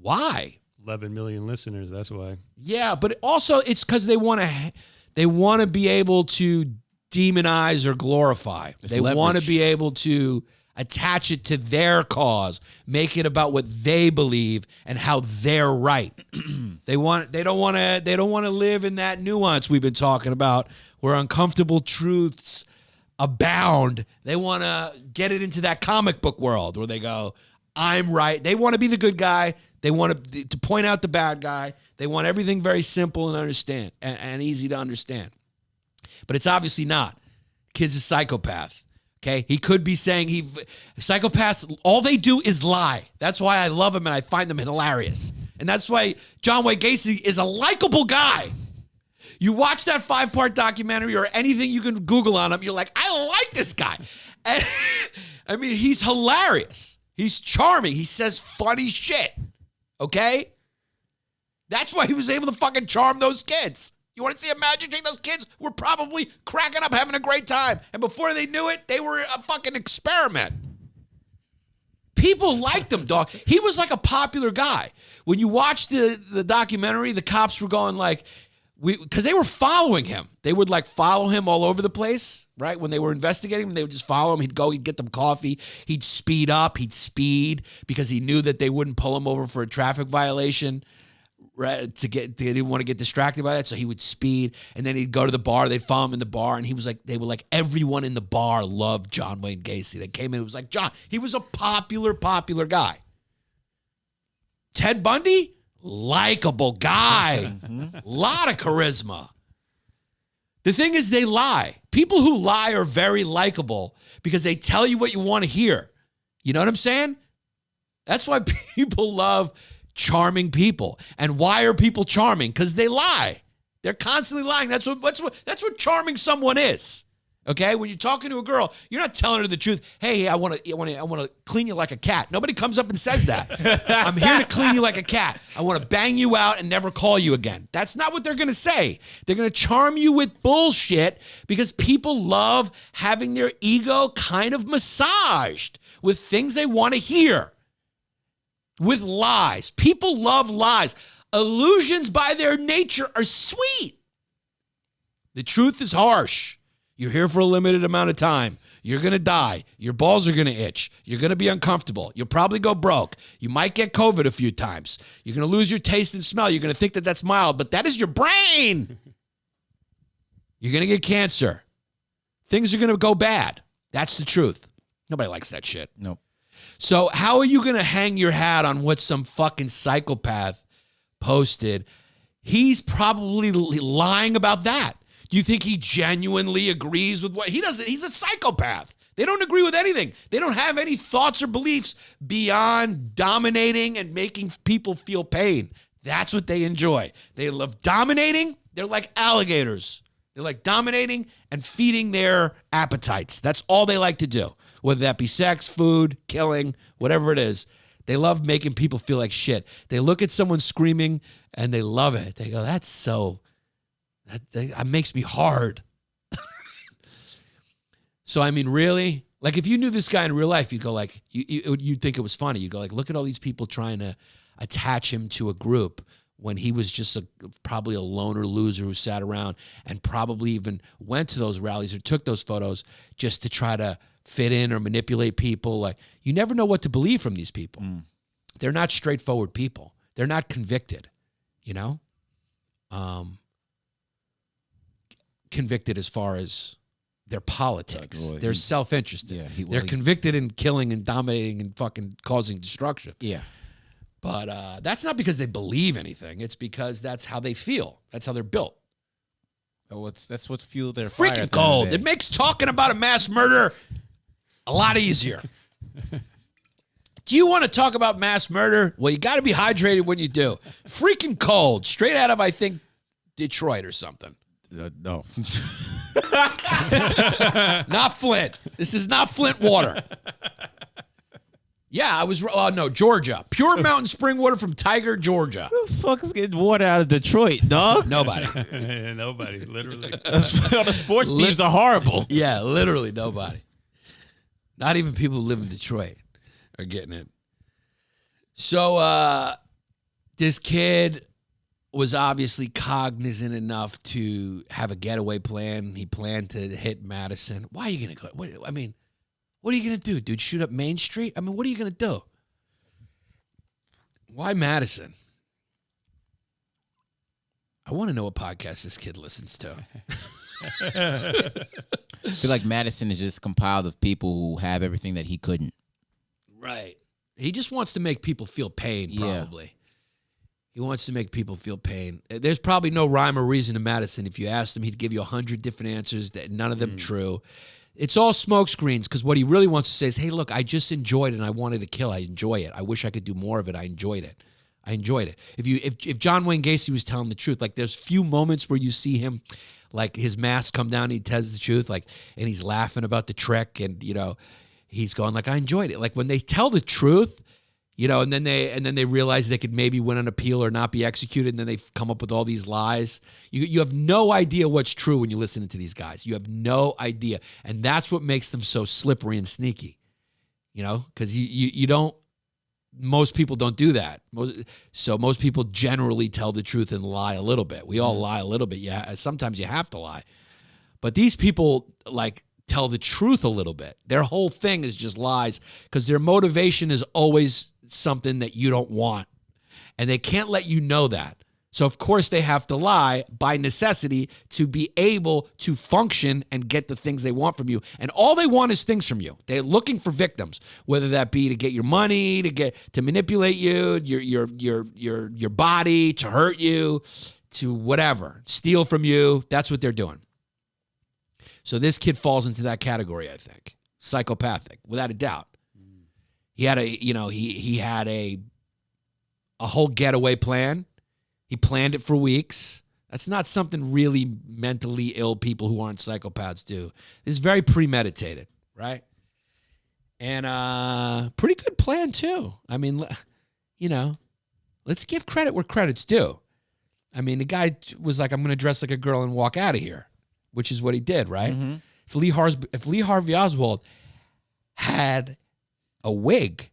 Why? 11 million listeners. That's why. Yeah, but also it's because they want to be able to demonize or glorify. They want to be able to attach it to their cause, make it about what they believe and how they're right. They don't want to live in that nuance we've been talking about, where uncomfortable truths abound. They want to get it into that comic book world where they go, I'm right. They want to be the good guy. They want to point out the bad guy. They want everything very simple and understand and easy to understand. But it's obviously not. Kid's a psychopath. Okay, he could be saying psychopaths, all they do is lie. That's why I love them and I find them hilarious. And that's why John Wayne Gacy is a likable guy. You watch that 5-part documentary or anything you can Google on him, you're like, I like this guy. And, I mean, he's hilarious. He's charming. He says funny shit. Okay? That's why he was able to fucking charm those kids. You want to see a magic trick? Those kids were probably cracking up, having a great time. And before they knew it, they were a fucking experiment. People liked him, dog. He was like a popular guy. When you watch the documentary, the cops were going like, because they were following him. They would like follow him all over the place, right? When they were investigating him, they would just follow him. He'd get them coffee. He'd speed up. He'd speed because he knew that they wouldn't pull him over for a traffic violation. Right, they didn't want to get distracted by that, so he would speed, and then he'd go to the bar. They'd follow him in the bar, and they were like, everyone in the bar loved John Wayne Gacy. They came in, it was like, John, he was a popular guy. Ted Bundy, likable guy, lot of charisma. The thing is, they lie. People who lie are very likable because they tell you what you want to hear. You know what I'm saying? That's why people love charming people. And why are people charming? Because they lie. They're constantly lying. That's what charming someone is. Okay? When you're talking to a girl, you're not telling her the truth. Hey, I want to clean you like a cat. Nobody comes up and says that. I'm here to clean you like a cat. I want to bang you out and never call you again. That's not what they're going to say. They're going to charm you with bullshit because people love having their ego kind of massaged with things they want to hear. With lies. People love lies. Illusions by their nature are sweet. The truth is harsh. You're here for a limited amount of time. You're going to die. Your balls are going to itch. You're going to be uncomfortable. You'll probably go broke. You might get COVID a few times. You're going to lose your taste and smell. You're going to think that that's mild, but that is your brain. You're going to get cancer. Things are going to go bad. That's the truth. Nobody likes that shit. Nope. So how are you going to hang your hat on what some fucking psychopath posted? He's probably lying about that. Do you think he genuinely agrees with what he doesn't? He's a psychopath. They don't agree with anything. They don't have any thoughts or beliefs beyond dominating and making people feel pain. That's what they enjoy. They love dominating. They're like alligators. They're like dominating and feeding their appetites. That's all they like to do, whether that be sex, food, killing, whatever it is. They love making people feel like shit. They look at someone screaming and they love it. They go, that's so... That makes me hard. So, I mean, really? Like, if you knew this guy in real life, you'd go like, you'd think it was funny. You'd go like, look at all these people trying to attach him to a group when he was just probably a loner loser who sat around and probably even went to those rallies or took those photos just to try to fit in or manipulate people. Like, you never know what to believe from these people. They're not straightforward people. They're not convicted, you know? Convicted as far as their politics. They're self-interested. They're convicted in killing and dominating and fucking causing destruction. Yeah. But that's not because they believe anything. It's because that's how they feel. That's how they're built. That's what fueled their fire. Freaking cold. It makes talking about a mass murder a lot easier. Do you want to talk about mass murder? Well, you got to be hydrated when you do. Freaking cold. Straight out of, I think, Detroit or something. No. Not Flint. This is not Flint water. Yeah, I was... Oh, no, Georgia. Pure mountain spring water from Tiger, Georgia. Who the fuck is getting water out of Detroit, dog? Nobody. Nobody, literally. All the sports teams are horrible. Yeah, literally nobody. Not even people who live in Detroit are getting it. So this kid was obviously cognizant enough to have a getaway plan. He planned to hit Madison. Why are you going to go? What are you going to do, dude? Shoot up Main Street? I mean, what are you going to do? Why Madison? I want to know what podcast this kid listens to. I feel like Madison is just compiled of people who have everything that he couldn't. Right. He just wants to make people feel pain, probably. Yeah. He wants to make people feel pain. There's probably no rhyme or reason to Madison. If you asked him, he'd give you 100 different answers, that none of them true. It's all smoke screens, because what he really wants to say is, hey, look, I just enjoyed it and I wanted to kill. I enjoy it. I wish I could do more of it. I enjoyed it. If John Wayne Gacy was telling the truth, like there's few moments where you see him, like his mask come down and he tells the truth, like, and he's laughing about the trick, and he's going like, I enjoyed it. Like when they tell the truth, and then they realize they could maybe win an appeal or not be executed, and then they come up with all these lies. You have no idea what's true when you listen to these guys. You have no idea, and that's what makes them so slippery and sneaky. Because you don't. Most people don't do that. So most people generally tell the truth and lie a little bit. We all lie a little bit. Yeah, sometimes you have to lie, but these people tell the truth a little bit. Their whole thing is just lies, because their motivation is always something that you don't want, and they can't let you know that. So of course they have to lie by necessity to be able to function and get the things they want from you. And all they want is things from you. They're looking for victims, whether that be to get your money, to manipulate you, your body, to hurt you, to whatever, steal from you. That's what they're doing. So this kid falls into that category, I think. Psychopathic, without a doubt. He had he had a whole getaway plan. He planned it for weeks. That's not something really mentally ill people who aren't psychopaths do. This is very premeditated, right? And pretty good plan too. I mean, let's give credit where credit's due. I mean, the guy was like, I'm going to dress like a girl and walk out of here, which is what he did, right? Mm-hmm. If Lee Harvey Oswald had a wig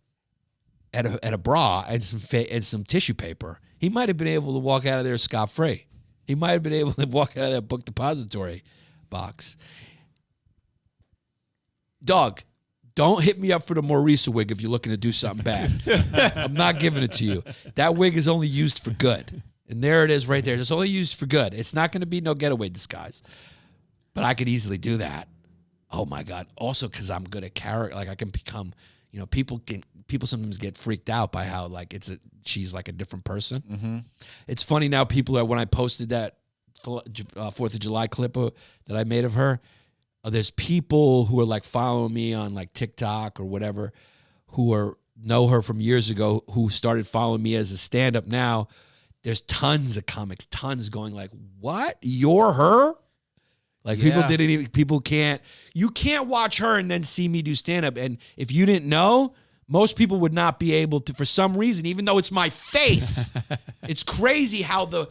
and a bra and some tissue paper, he might have been able to walk out of there scot-free. He might have been able to walk out of that book depository box. Dog, don't hit me up for the Maurice wig if you're looking to do something bad. I'm not giving it to you. That wig is only used for good. And there it is right there. It's only used for good. It's not going to be no getaway disguise. But I could easily do that. Oh, my God. Also, because I'm good at character. Like, I can become, people sometimes get freaked out by how, like, she's like a different person. Mm-hmm. It's funny now, when I posted that 4th of July clip that I made of her, there's people who are like following me on like TikTok or whatever who know her from years ago who started following me as a stand-up now. There's tons of comics, tons going like, what? You're her? Like you can't watch her and then see me do stand-up. And if you didn't know, most people would not be able to, for some reason, even though it's my face. It's crazy how the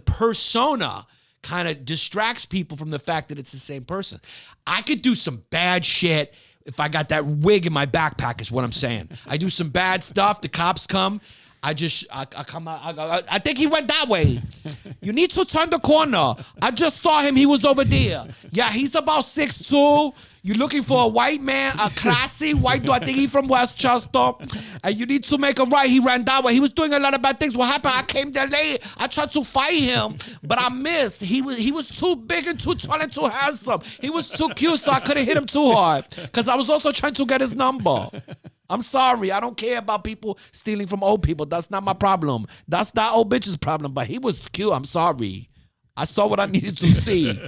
persona kind of distracts people from the fact that it's the same person. I could do some bad shit if I got that wig in my backpack is what I'm saying. I do some bad stuff. The cops come. I come out. I think he went that way. You need to turn the corner. I just saw him. He was over there. Yeah, he's about 6'2". You're looking for a white man, a classy white dude. I think he's from Westchester. And you need to make a right. He ran that way. He was doing a lot of bad things. What happened? I came there late. I tried to fight him, but I missed. He was too big and too tall and too handsome. He was too cute, so I couldn't hit him too hard. Because I was also trying to get his number. I'm sorry. I don't care about people stealing from old people. That's not my problem. That's that old bitch's problem. But he was cute. I'm sorry. I saw what I needed to see.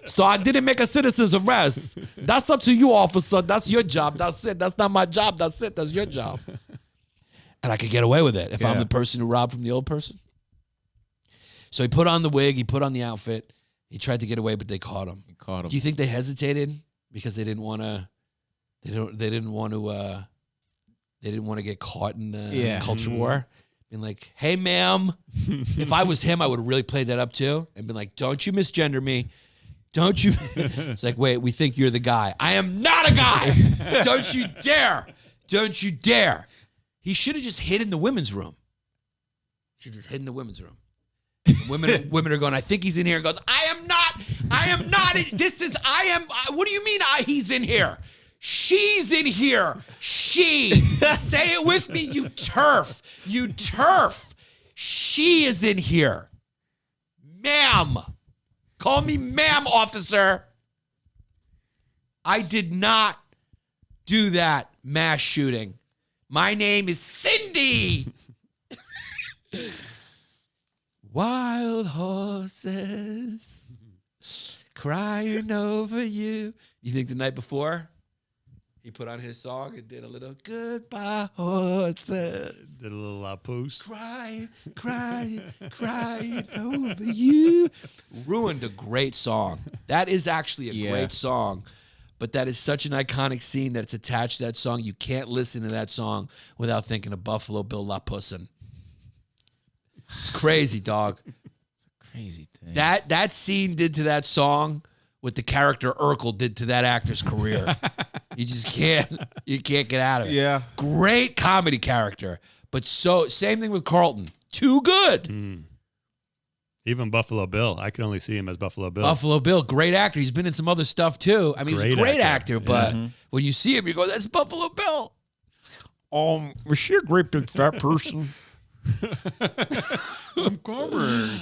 So I didn't make a citizen's arrest. That's up to you, officer. That's your job. That's it. That's not my job. That's it. That's your job. And I could get away with it if I'm the person who robbed from the old person. So he put on the wig. He put on the outfit. He tried to get away, but they caught him. Do you think they hesitated because they didn't want to? They didn't want to get caught in the culture war. Being like, hey, ma'am. If I was him, I would have really played that up too and been like, don't you misgender me. Don't you? It's like, wait, we think you're the guy. I am not a guy. Don't you dare. Don't you dare. He should have just hid in the women's room. Should have just hid in the women's room. Women are going, I think he's in here. And goes, I am not. What do you mean he's in here? She's in here. Say it with me, you turf. You turf. She is in here. Ma'am. Call me ma'am, officer. I did not do that mass shooting. My name is Cindy. Wild horses crying over you. You think the night before? He put on his song and did a little goodbye horses. Did a little post. Crying over you. Ruined a great song. That is actually a great song. But that is such an iconic scene that it's attached to that song. You can't listen to that song without thinking of Buffalo Bill La Pussin'. It's crazy, dog. It's a crazy thing. That scene did to that song what the character Urkel did to that actor's career. You just can't get out of it. Yeah. Great comedy character. But same thing with Carlton. Too good. Even Buffalo Bill. I can only see him as Buffalo Bill. Buffalo Bill, great actor. He's been in some other stuff too. I mean, he's a great actor, but when you see him, you go, that's Buffalo Bill. Was she a great big fat person? I'm coming.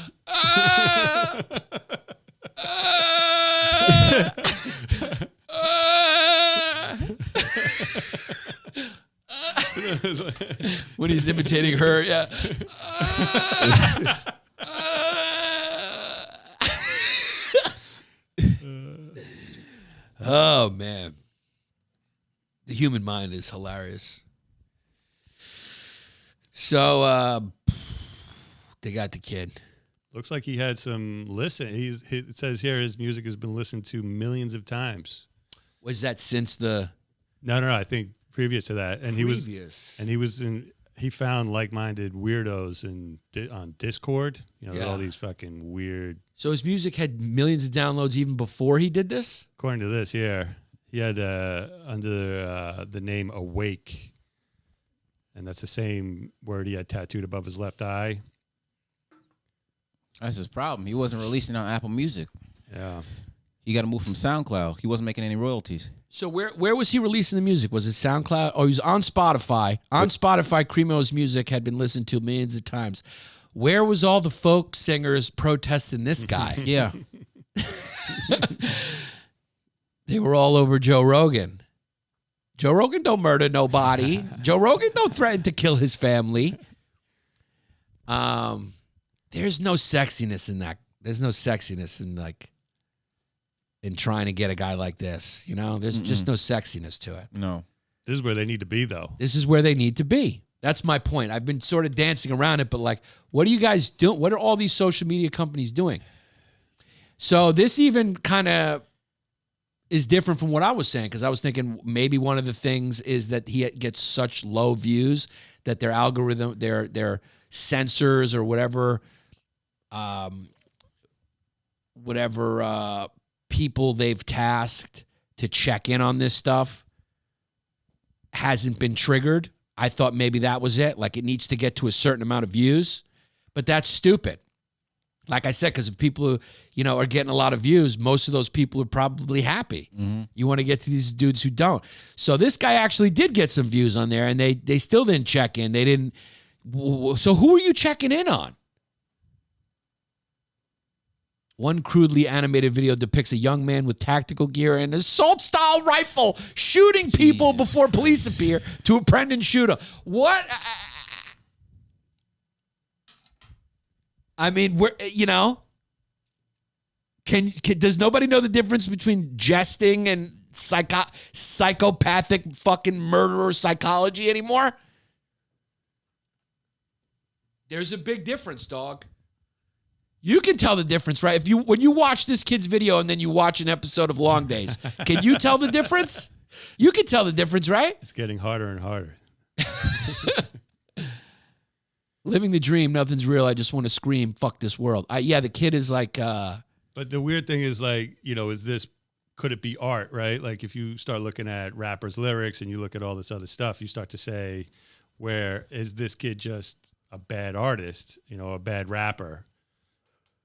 When he's imitating her, yeah. Oh, man. The human mind is hilarious. So, they got the kid. Looks like he had some listen. It says here his music has been listened to millions of times. Was that since the... No. I think previous to that. And he found like-minded weirdos on Discord. All these fucking weird. So his music had millions of downloads even before he did this? According to this, yeah. He had under the name Awake. And that's the same word he had tattooed above his left eye. That's his problem. He wasn't releasing on Apple Music. Yeah. He got to move from SoundCloud. He wasn't making any royalties. So where was he releasing the music? Was it SoundCloud? Oh, he was on Spotify. On Spotify, Cremo's music had been listened to millions of times. Where was all the folk singers protesting this guy? Yeah. They were all over Joe Rogan. Joe Rogan don't murder nobody. Joe Rogan don't threaten to kill his family. There's no sexiness in that. There's no sexiness in trying to get a guy like this. You know, there's just no sexiness to it. No. This is where they need to be, though. This is where they need to be. That's my point. I've been sort of dancing around it, but like, what are you guys doing? What are all these social media companies doing? So this even kind of is different from what I was saying, because I was thinking maybe one of the things is that he gets such low views that their algorithm, their censors or whatever people they've tasked to check in on this stuff hasn't been triggered. I thought maybe that was it. Like, it needs to get to a certain amount of views, but that's stupid. Like I said, because if people, are getting a lot of views, most of those people are probably happy. Mm-hmm. You want to get to these dudes who don't. So this guy actually did get some views on there, and they still didn't check in. They didn't. So who are you checking in on? One crudely animated video depicts a young man with tactical gear and an assault-style rifle shooting people before police appear to apprehend and shoot him. What? I mean, does nobody know the difference between jesting and psychopathic fucking murderer psychology anymore? There's a big difference, dog. You can tell the difference, right? When you watch this kid's video and then you watch an episode of Longdays, can you tell the difference? You can tell the difference, right? It's getting harder and harder. Living the dream, nothing's real. I just want to scream, fuck this world. The kid is like... But the weird thing is, like, could it be art, right? Like, if you start looking at rappers' lyrics and you look at all this other stuff, you start to say, where is this kid just a bad artist, a bad rapper?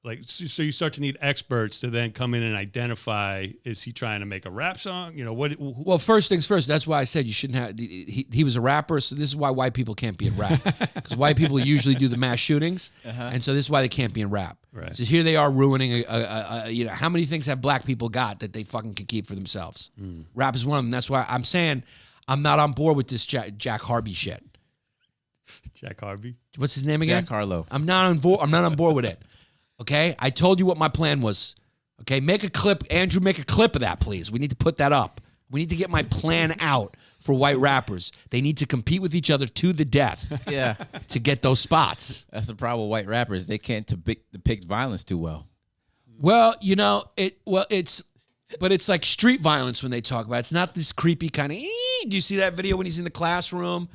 Like, so you start to need experts to then come in and identify, is he trying to make a rap song? Well, first things first, that's why I said you shouldn't have, he was a rapper, so this is why white people can't be in rap. Because white people usually do the mass shootings, and so this is why they can't be in rap. Right. So here they are ruining, how many things have black people got that they fucking can keep for themselves? Rap is one of them. That's why I'm saying I'm not on board with this Jack Harvey shit. Jack Harvey? What's his name again? Jack Harlow. I'm not on board with it. Okay, I told you what my plan was. Okay, make a clip. Andrew, make a clip of that, please. We need to put that up. We need to get my plan out for white rappers. They need to compete with each other to the death. Yeah. To get those spots. That's the problem with white rappers. They can't depict violence too well. Well, it's like street violence when they talk about it. It's not this creepy kind of, do you see that video when he's in the classroom?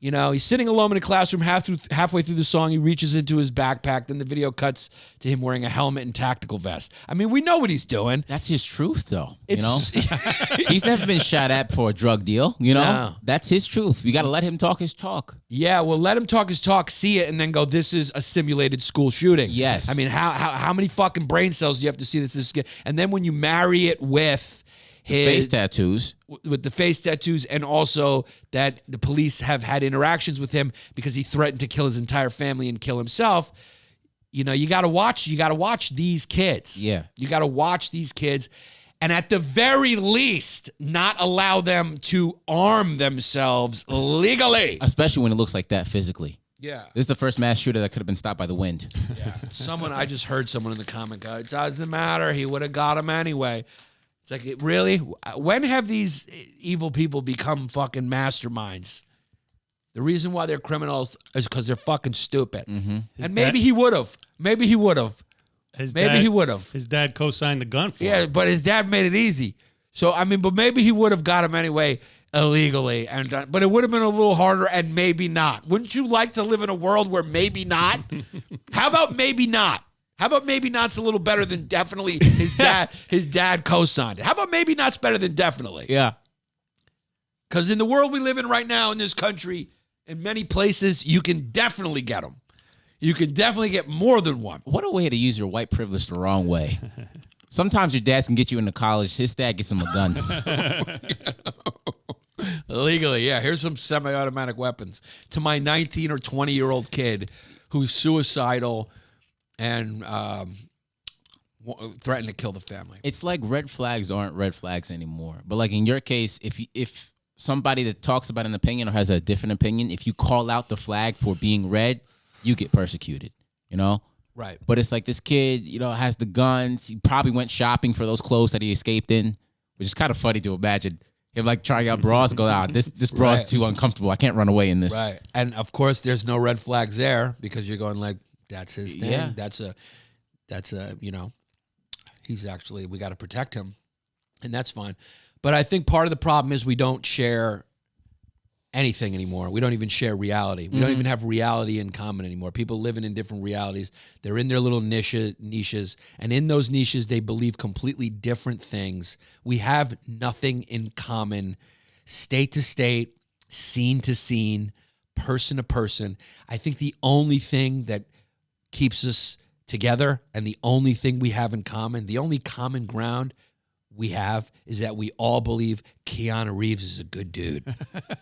He's sitting alone in a classroom. Halfway through the song, he reaches into his backpack. Then the video cuts to him wearing a helmet and tactical vest. I mean, we know what he's doing. That's his truth, though. He's never been shot at for a drug deal. No. That's his truth. You got to let him talk his talk. Yeah, well, let him talk his talk, see it, and then go, this is a simulated school shooting. Yes. I mean, how many fucking brain cells do you have to see this? And then when you marry it with his face tattoos, with the face tattoos, and also that the police have had interactions with him because he threatened to kill his entire family and kill himself. You got to watch these kids. Yeah. You got to watch these kids, and at the very least, not allow them to arm themselves legally. Especially when it looks like that physically. Yeah. This is the first mass shooter that could have been stopped by the wind. Yeah. I just heard someone in the comment go, it doesn't matter. He would have got him anyway. It's like, really? When have these evil people become fucking masterminds? The reason why they're criminals is because they're fucking stupid. Mm-hmm. And maybe he would have. Maybe he would have. He would have. His dad co-signed the gun for him. Yeah, but his dad made it easy. So, but maybe he would have got him anyway illegally. But it would have been a little harder, and maybe not. Wouldn't you like to live in a world where maybe not? How about maybe not? How about maybe not's a little better than definitely? His dad co-signed it. How about maybe not's better than definitely? Yeah. Because in the world we live in right now in this country, in many places, you can definitely get them. You can definitely get more than one. What a way to use your white privilege the wrong way. Sometimes your dads can get you into college. His dad gets him a gun. Legally, yeah. Here's some semi-automatic weapons to my 19 or 20-year-old kid who's suicidal and threatened to kill the family. It's like red flags aren't red flags anymore. But like in your case, if somebody that talks about an opinion or has a different opinion, if you call out the flag for being red, you get persecuted, you know? Right. But it's like this kid, you know, has the guns. He probably went shopping for those clothes that he escaped in, which is kind of funny to imagine. Him like trying out bras, go out. This bra is too uncomfortable. I can't run away in this. Right. And of course, there's no red flags there because you're going like, that's his thing. Yeah. That's a, you know, he's actually, we got to protect him. And that's fine. But I think part of the problem is we don't share anything anymore. We don't even share reality. We don't even have reality in common anymore. People living in different realities. They're in their little niches. And in those niches, they believe completely different things. We have nothing in common, state to state, scene to scene, person to person. I think the only thing that keeps us together and the only thing we have in common, the only common ground we have is that we all believe Keanu Reeves is a good dude.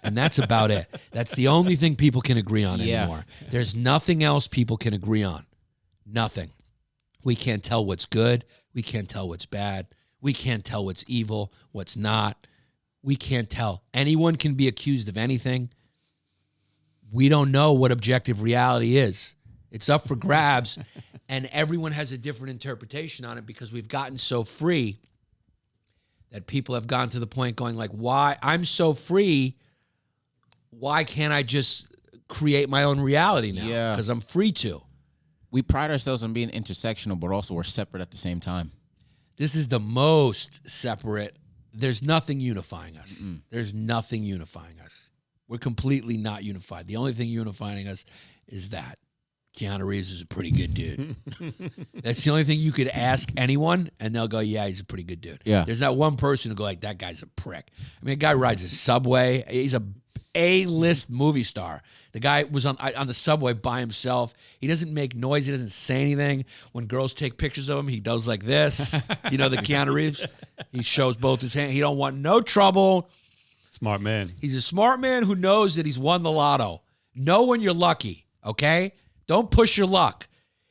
And that's about it. That's the only thing people can agree on anymore. There's nothing else people can agree on. Nothing. We can't tell what's good. We can't tell what's bad. We can't tell what's evil, what's not. We can't tell. Anyone can be accused of anything. We don't know what objective reality is. It's up for grabs, and everyone has a different interpretation on it because we've gotten so free that people have gone to the point going like, why? I'm so free. Why can't I just create my own reality now? Yeah. Because I'm free to. We pride ourselves on being intersectional, but also we're separate at the same time. This is the most separate. There's nothing unifying us. There's nothing unifying us. We're completely not unified. The only thing unifying us is that Keanu Reeves is a pretty good dude. That's the only thing you could ask anyone, and they'll go, yeah, he's a pretty good dude. Yeah. There's not one person who go like, that guy's a prick. I mean, a guy rides a subway. He's a A-list movie star. The guy was on the subway by himself. He doesn't make noise. He doesn't say anything. When girls take pictures of him, he does like this. You know the Keanu Reeves? He shows both his hands. He don't want no trouble. Smart man. He's a smart man who knows that he's won the lotto. Know when you're lucky, okay? Don't push your luck.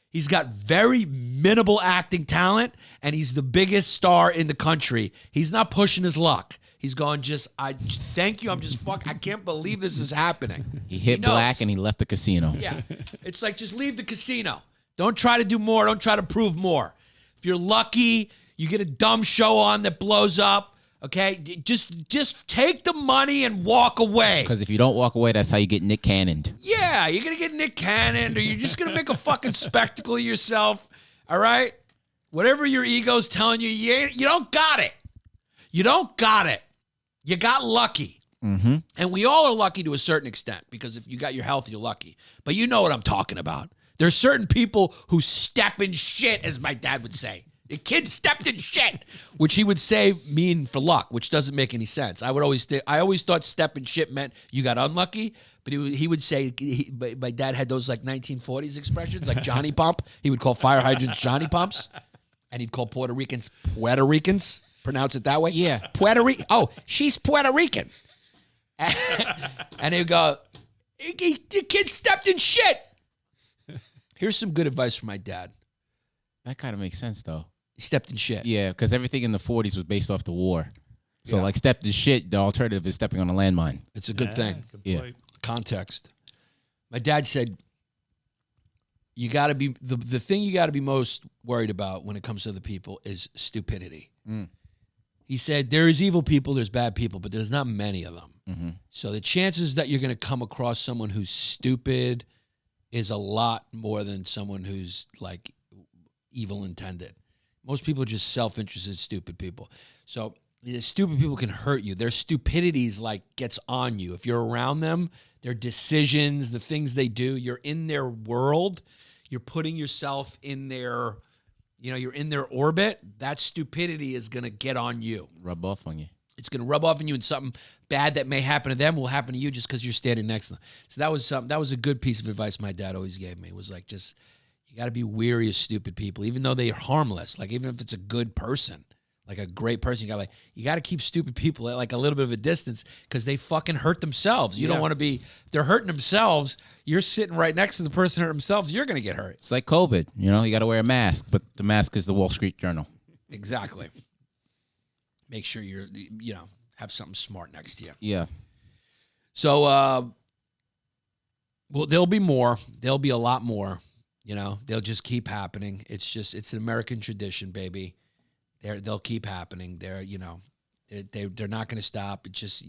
He's got very minimal acting talent, and he's the biggest star in the country. He's not pushing his luck. He's going thank you. I can't believe this is happening. He hit black and he left the casino. Yeah. It's like, just leave the casino. Don't try to do more. Don't try to prove more. If you're lucky, you get a dumb show on that blows up. Okay, just take the money and walk away. Because if you don't walk away, that's how you get Nick Cannoned. Yeah, you're going to get Nick Cannon, or you're just going to make a fucking spectacle of yourself, all right? Whatever your ego's telling you, you don't got it. You don't got it. You got lucky. Mm-hmm. And we all are lucky to a certain extent, because if you got your health, you're lucky. But you know what I'm talking about. There's certain people who step in shit, as my dad would say. The kid stepped in shit, which he would say mean for luck, which doesn't make any sense. I always thought step in shit meant you got unlucky, but he would say, my dad had those like 1940s expressions, like Johnny Pump. He would call fire hydrants Johnny Pumps, and he'd call Puerto Ricans Puerto Ricans. Pronounce it that way? Yeah. Puerto Rican. Oh, she's Puerto Rican. And he'd go, the kid stepped in shit. Here's some good advice from my dad. That kind of makes sense, though. He stepped in shit. Yeah, because everything in the 40s was based off the war. So, Yeah. like, stepped in shit, the alternative is stepping on a landmine. It's a good thing. Good Yeah. point. Context. My dad said, you got to be, the thing you got to be most worried about when it comes to other people is stupidity. He said, there is evil people, there's bad people, but there's not many of them. Mm-hmm. So the chances that you're going to come across someone who's stupid is a lot more than someone who's like evil intended. Most people are just self-interested, stupid people. So the stupid people can hurt you. Their stupidities like gets on you. If you're around them, their decisions, the things they do, you're in their world. You're putting yourself in their, you're in their orbit. That stupidity is going to get on you. Rub off on you. It's going to rub off on you, and something bad that may happen to them will happen to you just because you're standing next to them. So that was a good piece of advice my dad always gave me. It was like, just, You got to be weary of stupid people, even though they're harmless. Like, even if it's a good person, like a great person, you got to keep stupid people at like a little bit of a distance because they fucking hurt themselves. You don't want to be, if they're hurting themselves, you're sitting right next to the person hurting themselves, you're going to get hurt. It's like COVID. You know, you got to wear a mask, but the mask is the Wall Street Journal. Exactly. Make sure you're, have something smart next to you. Yeah. So, well, there'll be more. There'll be a lot more. They'll just keep happening. It's an American tradition, baby. They'll keep happening. They're not going to stop. It just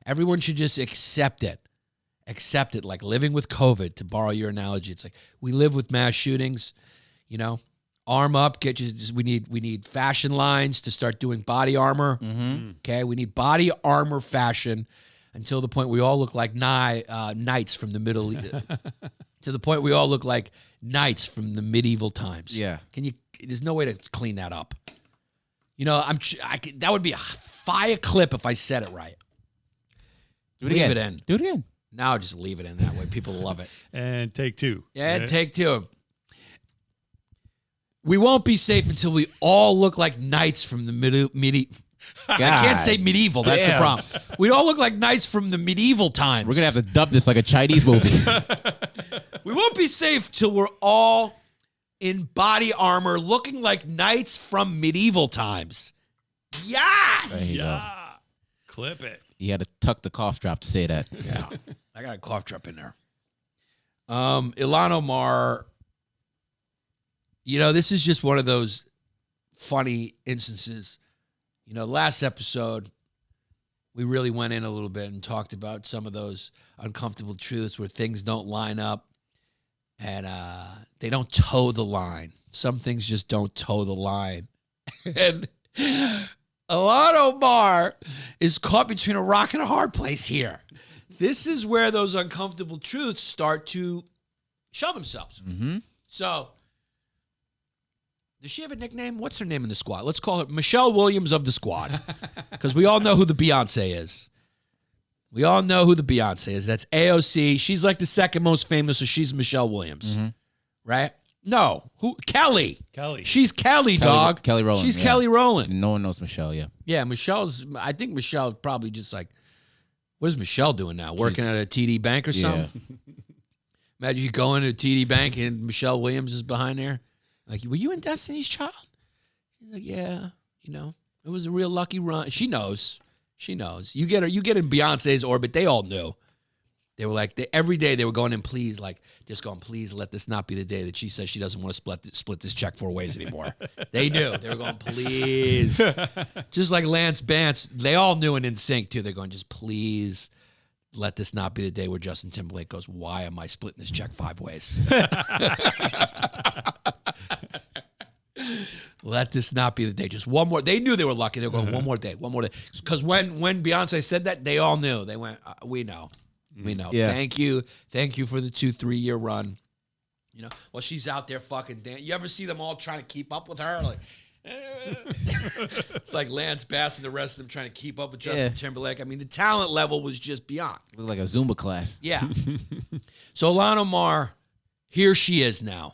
everyone should just accept it. Accept it, like living with COVID, to borrow your analogy. It's like we live with mass shootings, arm up, we need fashion lines to start doing body armor. Mm-hmm. Okay, we need body armor fashion until the point we all look like knights from the Middle East. To the point we all look like knights from the medieval times. Yeah. There's no way to clean that up. That would be a fire clip if I said it right. Do it again. Do it in. Now just leave it in that way. People love it. And take two. Yeah, right? Take two. We won't be safe until we all look like knights from the medieval. I can't say medieval. That's the problem. We all look like knights from the medieval times. We're going to have to dub this like a Chinese movie. We won't be safe till we're all in body armor looking like knights from medieval times. Yes! Yeah. Clip it. You had to tuck the cough drop to say that. Yeah. I got a cough drop in there. Ilhan Omar, this is just one of those funny instances. Last episode, we really went in a little bit and talked about some of those uncomfortable truths where things don't line up and they don't toe the line. Some things just don't toe the line. And Ilhan Omar is caught between a rock and a hard place here. This is where those uncomfortable truths start to show themselves. Mm-hmm. So, does she have a nickname? What's her name in the squad? Let's call her Michelle Williams of the squad. Because we all know who the Beyonce is. We all know who the Beyonce is. That's AOC. She's like the second most famous, so she's Michelle Williams. Mm-hmm. Right? No. Who? Kelly. She's Kelly, dog. Kelly Rowland. She's Kelly Rowland. No one knows Michelle, yeah. Yeah, I think Michelle's probably just like, what is Michelle doing now? Working at a TD Bank or something? Yeah. Imagine you go into a TD Bank and Michelle Williams is behind there. Like, were you in Destiny's Child? She's like, yeah, it was a real lucky run. She knows. You get in Beyonce's orbit. They all knew. They were like, every day they were going in, please let this not be the day that she says she doesn't want to split this check 4 ways anymore. They knew. They were going, please. Just like Lance Bance, they all knew in NSYNC too. They're going, just please let this not be the day where Justin Timberlake goes, why am I splitting this check 5 ways? Let this not be the day. Just one more. They knew they were lucky. They were going, one more day. Because when Beyonce said that, they all knew. They went, we know. We know. Yeah. Thank you for the 2-3 year run. Well, she's out there fucking dancing. You ever see them all trying to keep up with her? Like, it's like Lance Bass and the rest of them trying to keep up with Justin Timberlake. I mean, the talent level was just beyond. Looked like a Zumba class. Yeah. So Ilhan Omar, here she is now.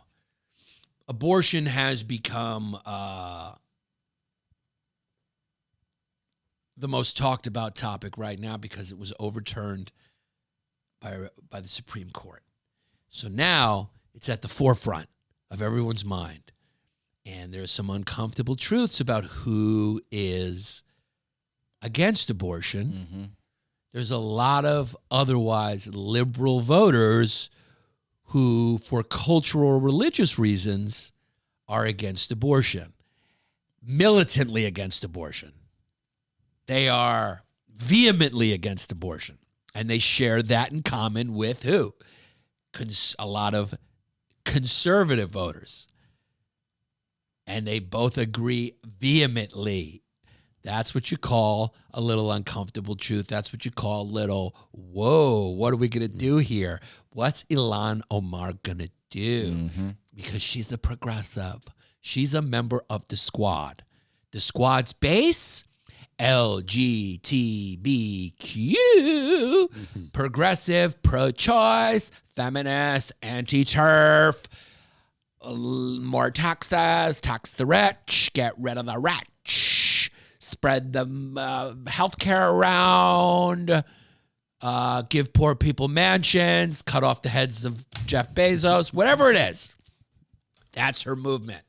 Abortion has become the most talked about topic right now because it was overturned by the Supreme Court. So now it's at the forefront of everyone's mind. And there's some uncomfortable truths about who is against abortion. Mm-hmm. There's a lot of otherwise liberal voters who, for cultural or religious reasons, are against abortion, militantly against abortion. They are vehemently against abortion, and they share that in common with who? A lot of conservative voters, and they both agree vehemently. That's what you call a little uncomfortable truth. That's what you call a little, whoa, what are we going to do here? What's Ilhan Omar going to do? Mm-hmm. Because she's a progressive. She's a member of the squad. The squad's base LGBTQ, progressive, pro-choice, feminist, anti-turf, more taxes, tax the rich, get rid of the rich, spread the healthcare around, give poor people mansions, cut off the heads of Jeff Bezos, whatever it is. That's her movement.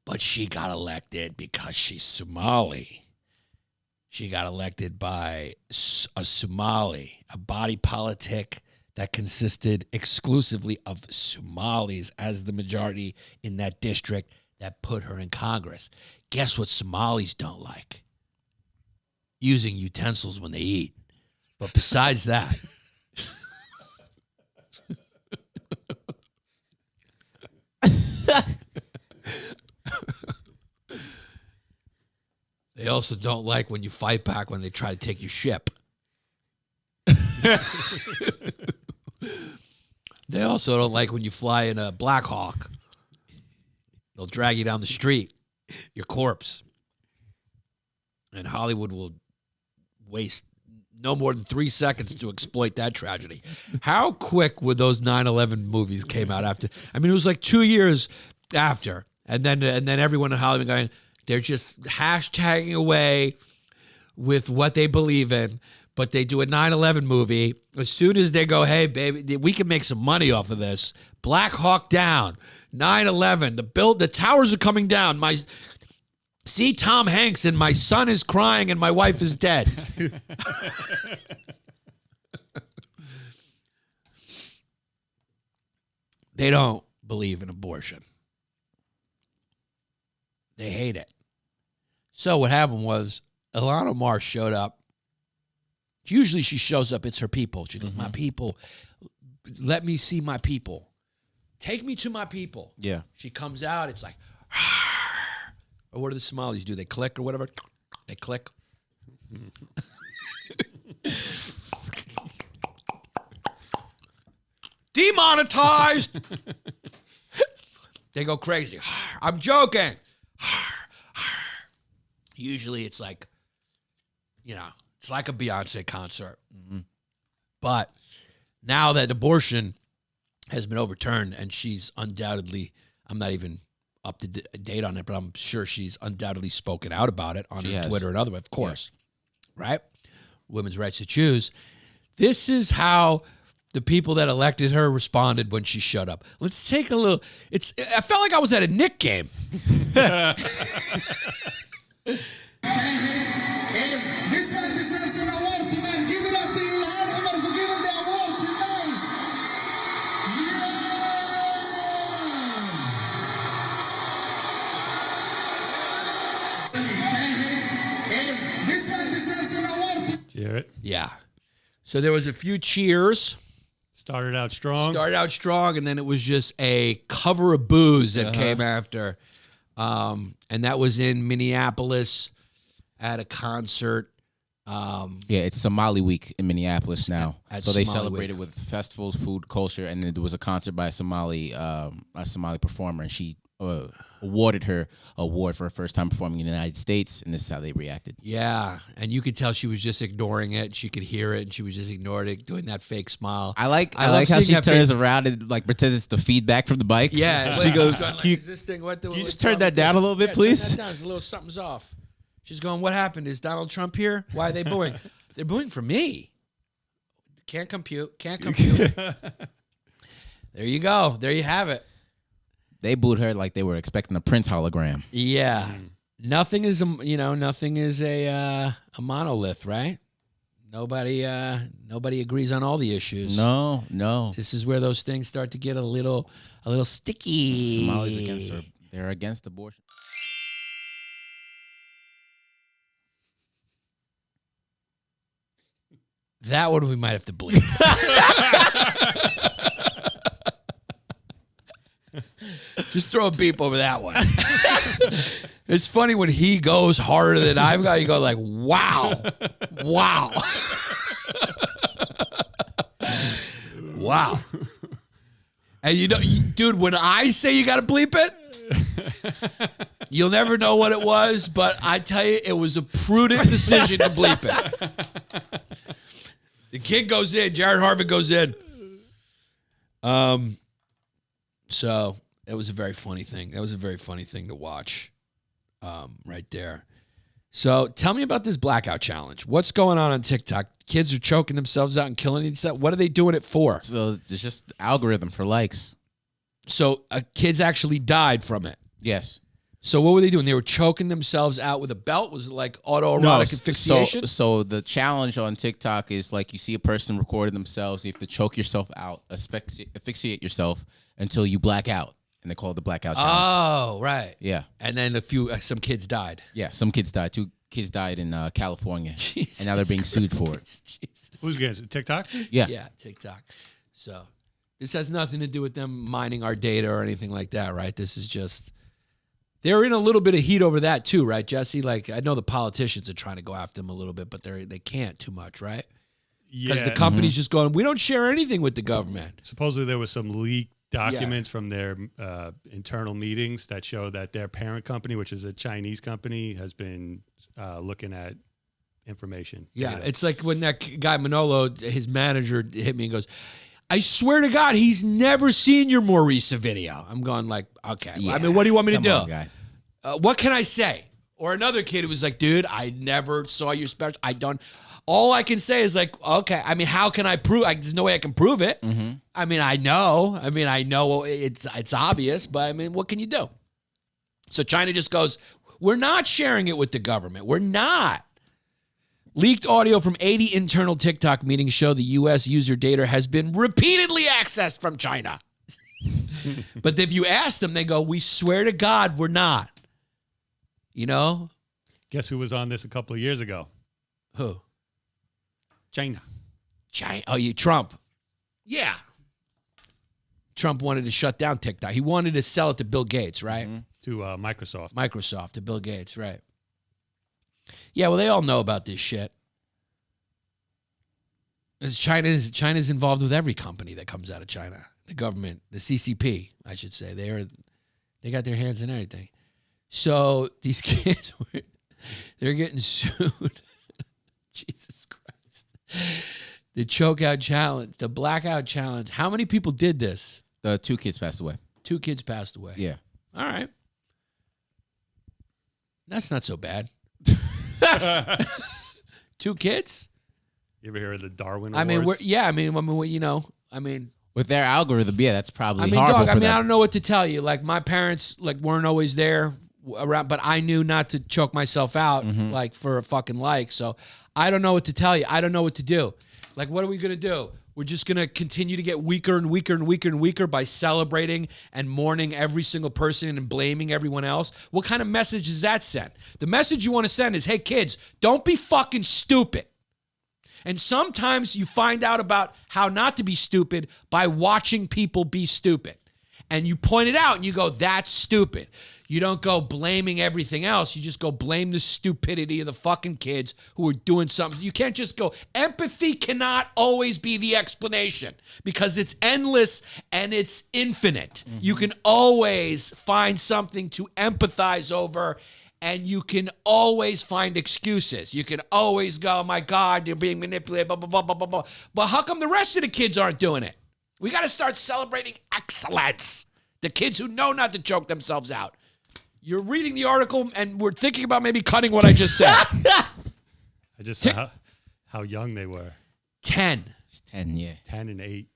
But she got elected because she's Somali. She got elected by a Somali, a body politic that consisted exclusively of Somalis as the majority in that district that put her in Congress. Guess what Somalis don't like? Using utensils when they eat. But besides that, they also don't like when you fight back when they try to take your ship. They also don't like when you fly in a Black Hawk. They'll drag you down the street, your corpse. And Hollywood will waste no more than 3 seconds to exploit that tragedy. How quick would those 9/11 movies came out after? I mean, it was like 2 years after. And then everyone in Hollywood going, they're just hashtagging away with what they believe in. But they do a 9/11 movie. As soon as they go, hey, baby, we can make some money off of this. Black Hawk Down, 9/11, the towers are coming down. See Tom Hanks and my son is crying and my wife is dead. They don't believe in abortion. They hate it. So what happened was Ilhan Omar showed up. Usually she shows up, it's her people. She goes, my people, let me see my people. Take me to my people. Yeah. She comes out, it's like, or what do the Somalis do? They click or whatever? They click. Demonetized. They go crazy. I'm joking. Usually it's like, it's like a Beyonce concert. Mm-hmm. But now that abortion has been overturned and she's undoubtedly, I'm not even up to date on it, but I'm sure she's undoubtedly spoken out about it on her Twitter and other way, of course. Yeah. Right? Women's rights to choose. This is how the people that elected her responded when she showed up. Let's take a little. I felt like I was at a Knick game. Jarrett. Yeah. So there was a few cheers. Started out strong, and then it was just a cover of booze that came after. And that was in Minneapolis at a concert. Yeah, it's Somali Week in Minneapolis now. So they celebrated with festivals, food, culture, and then there was a concert by a Somali performer, and she awarded her award for her first time performing in the United States, and this is how they reacted. Yeah, and you could tell she was just ignoring it. She could hear it, and she was just ignoring it, doing that fake smile. I like how she turns around and like pretends it's the feedback from the bike. Yeah, she goes, like, is this thing, can you just turn that down a little bit, please? Turn that down. It's a little something's off. She's going, what happened? Is Donald Trump here? Why are they booing? They're booing for me. Can't compute. There you go. There you have it. They booed her like they were expecting a Prince hologram. Yeah. Nothing is a monolith, right? Nobody agrees on all the issues. No. This is where those things start to get a little sticky. Somalis they're against abortion. That one we might have to bleep. Just throw a beep over that one. It's funny when he goes harder than I've got. You go like, wow. Wow. And dude, when I say you got to bleep it, You'll never know what it was, but I tell you, it was a prudent decision to bleep it. The kid goes in. Jared Harvard goes in. So it was a very funny thing. That was a very funny thing to watch right there. So tell me about this blackout challenge. What's going on TikTok? Kids are choking themselves out and killing themselves. What are they doing it for? So it's just algorithm for likes. So kids actually died from it. Yes. So what were they doing? They were choking themselves out with a belt? Was it like autoerotic asphyxiation? So the challenge on TikTok is like you see a person recording themselves. You have to choke yourself out, asphyxiate yourself until you black out. And they call it the blackout challenge. Oh, right. Yeah. And then some kids died. Yeah, some kids died. 2 kids died in California. Jesus and now they're being sued for it. Jesus. Who's getting TikTok? Yeah. Yeah, TikTok. So this has nothing to do with them mining our data or anything like that, right? This is just... They're in a little bit of heat over that too, right, Jesse? Like, I know the politicians are trying to go after them a little bit, but they can't too much, right? Yeah. Because the company's just going, we don't share anything with the government. Supposedly there was some leaked documents from their internal meetings that show that their parent company, which is a Chinese company, has been looking at information. Yeah, data. it's like when that guy Manolo, his manager, hit me and goes, I swear to God, he's never seen your more recent video. I'm going like, okay. Yeah. I mean, what do you want me to Come do? on, guy. What can I say? Or another kid who was like, dude, I never saw your special. I don't. All I can say is like, okay. I mean, how can I prove? There's no way I can prove it. Mm-hmm. I mean, I know it's obvious, but I mean, what can you do? So China just goes, we're not sharing it with the government. We're not. Leaked audio from 80 internal TikTok meetings show the U.S. user data has been repeatedly accessed from China. But if you ask them, they go, we swear to God, we're not. You know? Guess who was on this a couple of years ago? Who? China. Oh, Trump. Yeah. Trump wanted to shut down TikTok. He wanted to sell it to Bill Gates, right? Mm-hmm. To Microsoft. Microsoft, to Bill Gates, right. Yeah, well, they all know about this shit. China's involved with every company that comes out of China. The government, the CCP, I should say. They got their hands in everything. So these kids, they're getting sued. Jesus Christ. The chokeout challenge, the blackout challenge. How many people did this? 2 kids passed away. 2 kids passed away. Yeah. All right. That's not so bad. 2 kids? You ever hear of the Darwin I Awards? mean, With their algorithm, yeah, that's probably horrible dog, for them. I don't know what to tell you. Like, my parents, weren't always there around, but I knew not to choke myself out, for a fucking like. So I don't know what to tell you. I don't know what to do. Like, what are we going to do? We're just going to continue to get weaker and weaker and weaker and weaker by celebrating and mourning every single person and blaming everyone else. What kind of message does that send? The message you want to send is, hey, kids, don't be fucking stupid. And sometimes you find out about how not to be stupid by watching people be stupid. And you point it out and you go, that's stupid. You don't go blaming everything else. You just go blame the stupidity of the fucking kids who are doing something. You can't just go, empathy cannot always be the explanation because it's endless and it's infinite. Mm-hmm. You can always find something to empathize over, and you can always find excuses. You can always go, oh my God, you're being manipulated, blah, blah, blah, blah, blah, blah. But how come the rest of the kids aren't doing it? We got to start celebrating excellence. The kids who know not to choke themselves out. You're reading the article, and we're thinking about maybe cutting what I just said. I just saw how young they were. 10. 10, yeah. 10 and 8.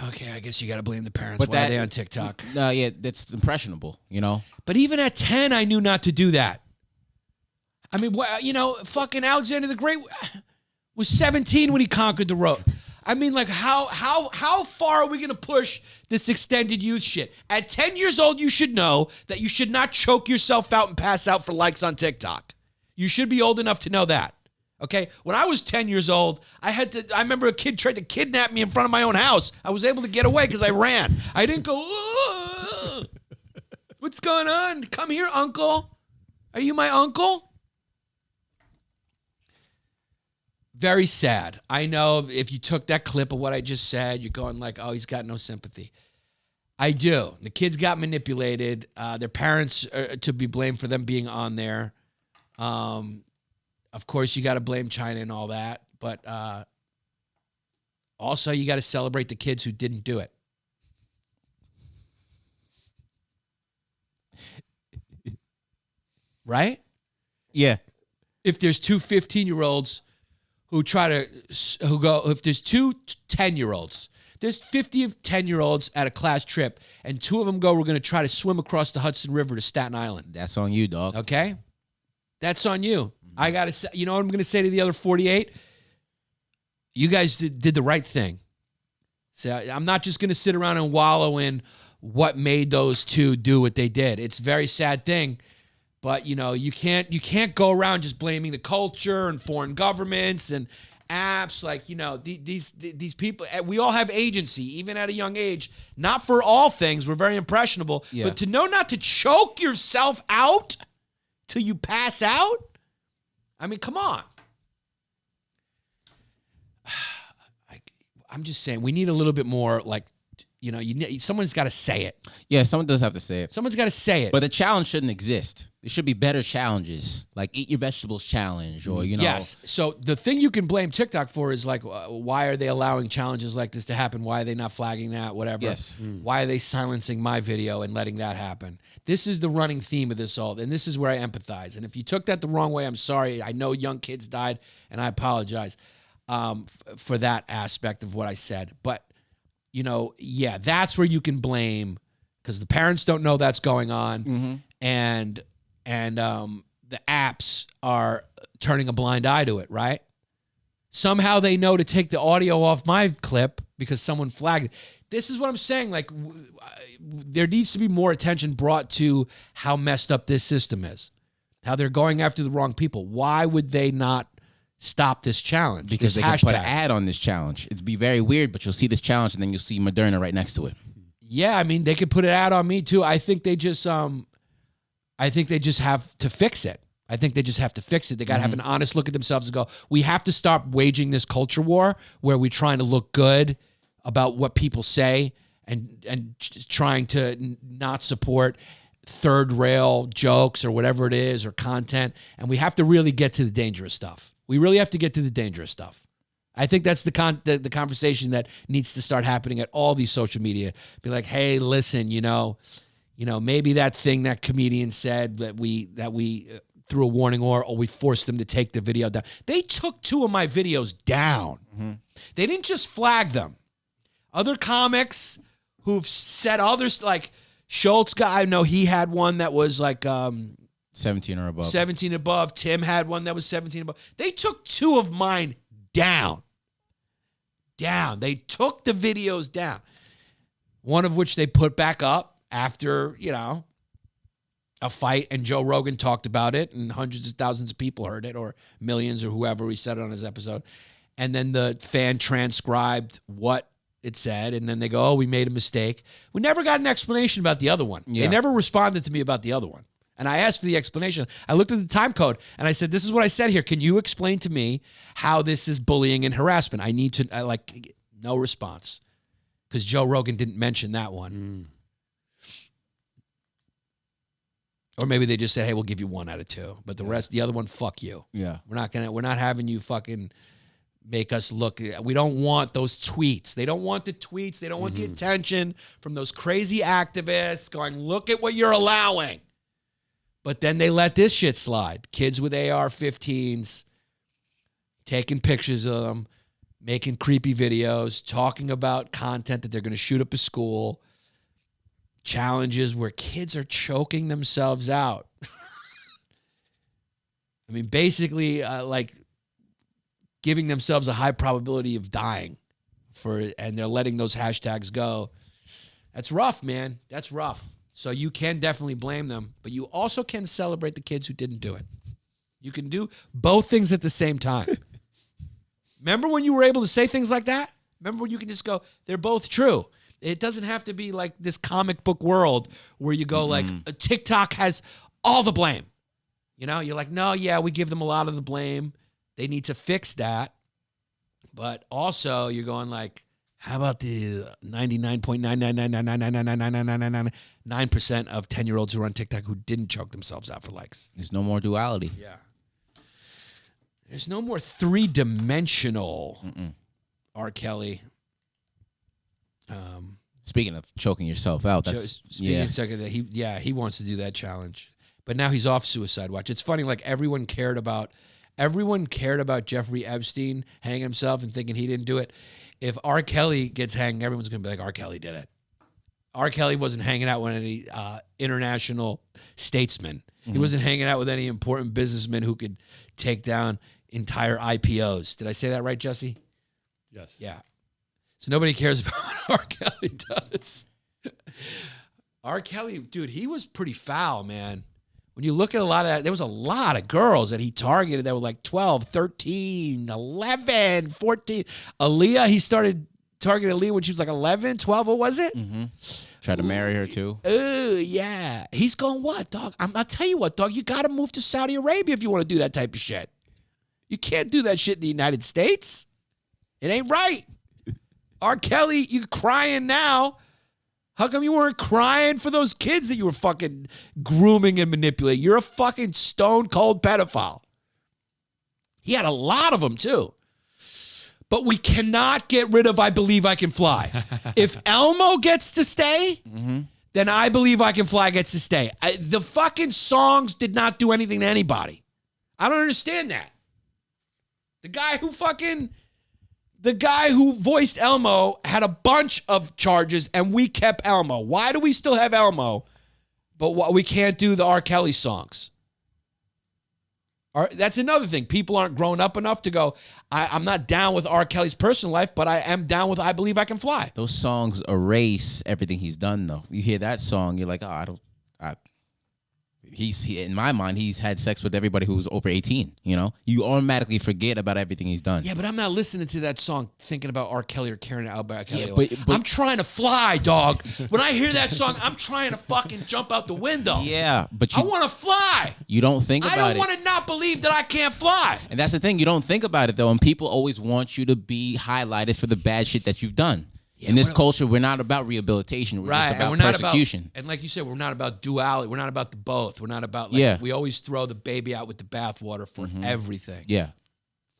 Okay, I guess you got to blame the parents. But Why are they on TikTok? No, yeah, that's impressionable, you know? But even at 10, I knew not to do that. I mean, fucking Alexander the Great was 17 when he conquered the road. I mean, like, how far are we going to push this extended youth shit? At 10 years old, you should know that you should not choke yourself out and pass out for likes on TikTok. You should be old enough to know that. Okay? When I was 10 years old, I remember a kid tried to kidnap me in front of my own house. I was able to get away because I ran. I didn't go, oh, what's going on? Come here, uncle. Are you my uncle? Very sad. I know if you took that clip of what I just said, you're going like, oh, he's got no sympathy. I do. The kids got manipulated. Their parents are to be blamed for them being on there. Of course, you got to blame China and all that. But also, you got to celebrate the kids who didn't do it. Right? Yeah. If there's two 15-year-olds if there's two 10-year-olds, there's 50 of 10-year-olds at a class trip, and two of them we're going to try to swim across the Hudson River to Staten Island. That's on you, dog. Okay? That's on you. I got to say, you know what I'm going to say to the other 48? You guys did the right thing. So I'm not just going to sit around and wallow in what made those two do what they did. It's a very sad thing. But, you know, you can't go around just blaming the culture and foreign governments and apps. Like, you know, these people, we all have agency, even at a young age. Not for all things. We're very impressionable. Yeah. But to know not to choke yourself out till you pass out? I mean, come on. I'm just saying, we need a little bit more, like, you know, someone's got to say it. Yeah, someone does have to say it. Someone's got to say it. But the challenge shouldn't exist. There should be better challenges, like eat your vegetables challenge, or, you know. Yes. So the thing you can blame TikTok for is, like, why are they allowing challenges like this to happen? Why are they not flagging that? Whatever. Yes. Why are they silencing my video and letting that happen? This is the running theme of this all, and this is where I empathize. And if you took that the wrong way, I'm sorry. I know young kids died, and I apologize for that aspect of what I said. But, you know, yeah, that's where you can blame, because the parents don't know that's going on, and the apps are turning a blind eye to it, right? Somehow they know to take the audio off my clip because someone flagged it. This is what I'm saying. Like, there needs to be more attention brought to how messed up this system is, how they're going after the wrong people. Why would they not stop this challenge? Because this they can hashtag? put an ad on this challenge. It'd be very weird, but you'll see this challenge and then you'll see Moderna right next to it. Yeah, I mean, they could put an ad on me too. I think they just have to fix it. I think they just have to fix it. They got to have an honest look at themselves and go, we have to stop waging this culture war where we're trying to look good about what people say and just trying to not support third rail jokes or whatever it is or content. And we have to really get to the dangerous stuff. We really have to get to the dangerous stuff. I think that's the conversation that needs to start happening at all these social media. Be like, hey, listen, you know, maybe that thing that comedian said that we threw a warning or we forced them to take the video down. They took 2 of my videos down. They didn't just flag them. Other comics who've said others, like Schultz guy, I know he had one that was like 17 or above. 17 above. Tim had one that was 17 above. They took 2 of mine down. They took the videos down. One of which they put back up after, you know, a fight, and Joe Rogan talked about it, and hundreds of thousands of people heard it, or millions, or whoever he said it on his episode. And then the fan transcribed what it said, and then they go, oh, we made a mistake. We never got an explanation about the other one. Yeah. They never responded to me about the other one. And I asked for the explanation. I looked at the time code, and I said, this is what I said here. Can you explain to me how this is bullying and harassment? I need to, no response. Because Joe Rogan didn't mention that one. Or maybe they just said, hey, we'll give you 1 out of 2. But the other one, fuck you. Yeah. We're not having you fucking make us look. We don't want those tweets. They don't want the tweets. They don't want the attention from those crazy activists going, look at what you're allowing. But then they let this shit slide. Kids with AR-15s, taking pictures of them, making creepy videos, talking about content that they're going to shoot up a school. Challenges where kids are choking themselves out. I mean, basically, like giving themselves a high probability of dying and they're letting those hashtags go. That's rough, man. That's rough. So you can definitely blame them, but you also can celebrate the kids who didn't do it. You can do both things at the same time. Remember when you were able to say things like that? Remember when you can just go, they're both true. It doesn't have to be like this comic book world where you go like, TikTok has all the blame. You know, you're like, no, yeah, we give them a lot of the blame. They need to fix that. But also you're going like, How about the 99.999999999% of 10-year-olds who are on TikTok who didn't choke themselves out for likes? There's no more duality. Yeah. There's no more three-dimensional R. Kelly. Speaking of choking yourself out, that's Speaking of second, he wants to do that challenge, but now he's off suicide watch. It's funny, like everyone cared about Jeffrey Epstein hanging himself and thinking he didn't do it. If R. Kelly gets hanged, everyone's gonna be like, R. Kelly did it. R. Kelly wasn't hanging out with any international statesmen. He wasn't hanging out with any important businessmen who could take down entire IPOs. Did I say that right, Jesse? Yes. Yeah. So nobody cares about what R. Kelly does. R. Kelly, dude, he was pretty foul, man. When you look at a lot of that, there was a lot of girls that he targeted that were like 12, 13, 11, 14. Aaliyah, he started targeting Aaliyah when she was like 11, 12, what was it? Mm-hmm. Tried to marry her too. Oh, yeah. He's going, what, dog? I'll tell you what, dog. You got to move to Saudi Arabia if you want to do that type of shit. You can't do that shit in the United States. It ain't right. R. Kelly, you crying now. How come you weren't crying for those kids that you were fucking grooming and manipulating? You're a fucking stone cold pedophile. He had a lot of them too. But we cannot get rid of I Believe I Can Fly. If Elmo gets to stay, then I Believe I Can Fly gets to stay. The fucking songs did not do anything to anybody. I don't understand that. The guy who voiced Elmo had a bunch of charges, and we kept Elmo. Why do we still have Elmo, but we can't do the R. Kelly songs? That's another thing. People aren't grown up enough to go, I'm not down with R. Kelly's personal life, but I am down with I Believe I Can Fly. Those songs erase everything he's done, though. You hear that song, you're like, in my mind, he's had sex with everybody who was over 18, you know? You automatically forget about everything he's done. Yeah, but I'm not listening to that song thinking about R. Kelly or caring about R. Kelly. Yeah, but I'm trying to fly, dog. When I hear that song, I'm trying to fucking jump out the window. Yeah, but I want to fly. You don't think about it. I don't want to not believe that I can't fly. And that's the thing. You don't think about it, though, and people always want you to be highlighted for the bad shit that you've done. In this culture, we're not about rehabilitation. We're just about persecution. And like you said, we're not about duality. We're not about the both. We're not about, we always throw the baby out with the bathwater for everything. Yeah.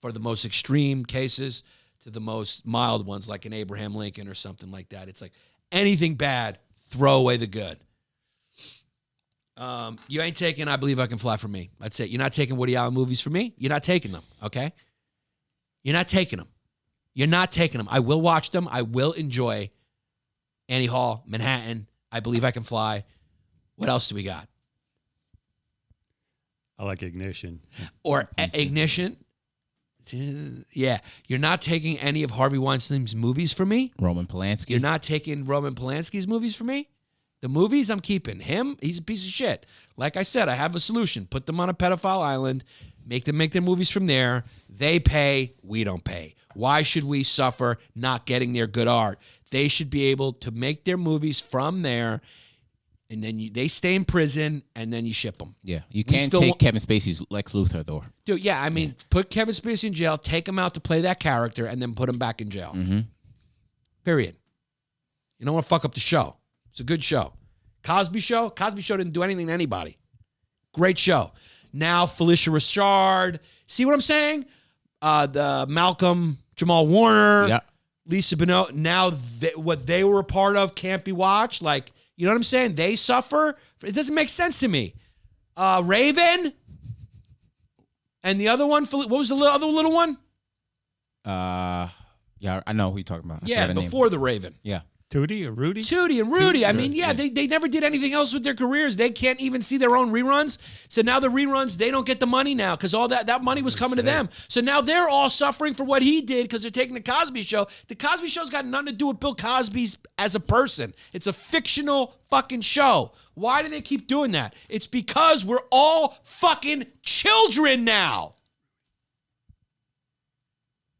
For the most extreme cases to the most mild ones, like an Abraham Lincoln or something like that. It's like anything bad, throw away the good. You ain't taking I Believe I Can Fly from me. That's it. You're not taking Woody Allen movies from me. You're not taking them, okay? You're not taking them. You're not taking them. I will watch them. I will enjoy Annie Hall, Manhattan, I Believe I Can Fly. What else do we got? I like Ignition. Or Ignition. Yeah. You're not taking any of Harvey Weinstein's movies from me. Roman Polanski. You're not taking Roman Polanski's movies from me. The movies, I'm keeping. Him, he's a piece of shit. Like I said, I have a solution. Put them on a pedophile island. Make them make their movies from there. They pay. We don't pay. Why should we suffer not getting their good art? They should be able to make their movies from there, and then they stay in prison, and then you ship them. Yeah, you can't take Kevin Spacey's Lex Luthor, though. Dude, yeah, I mean, put Kevin Spacey in jail, take him out to play that character, and then put him back in jail. Period. You don't want to fuck up the show. It's a good show. Cosby Show didn't do anything to anybody. Great show. Now Felicia Rashad. See what I'm saying? The Malcolm, Jamal Warner, Lisa Bonet. Now what they were a part of can't be watched. Like, you know what I'm saying? They suffer. It doesn't make sense to me. Raven. And the other one, what was the other little one? Yeah, I know who you're talking about. Yeah, before the Raven. Yeah. Tootie or Rudy? Tootie and Rudy. I mean, they never did anything else with their careers. They can't even see their own reruns. So now the reruns, they don't get the money now because all that money was coming to them. So now they're all suffering for what he did because they're taking the Cosby Show. The Cosby Show's got nothing to do with Bill Cosby's as a person. It's a fictional fucking show. Why do they keep doing that? It's because we're all fucking children now.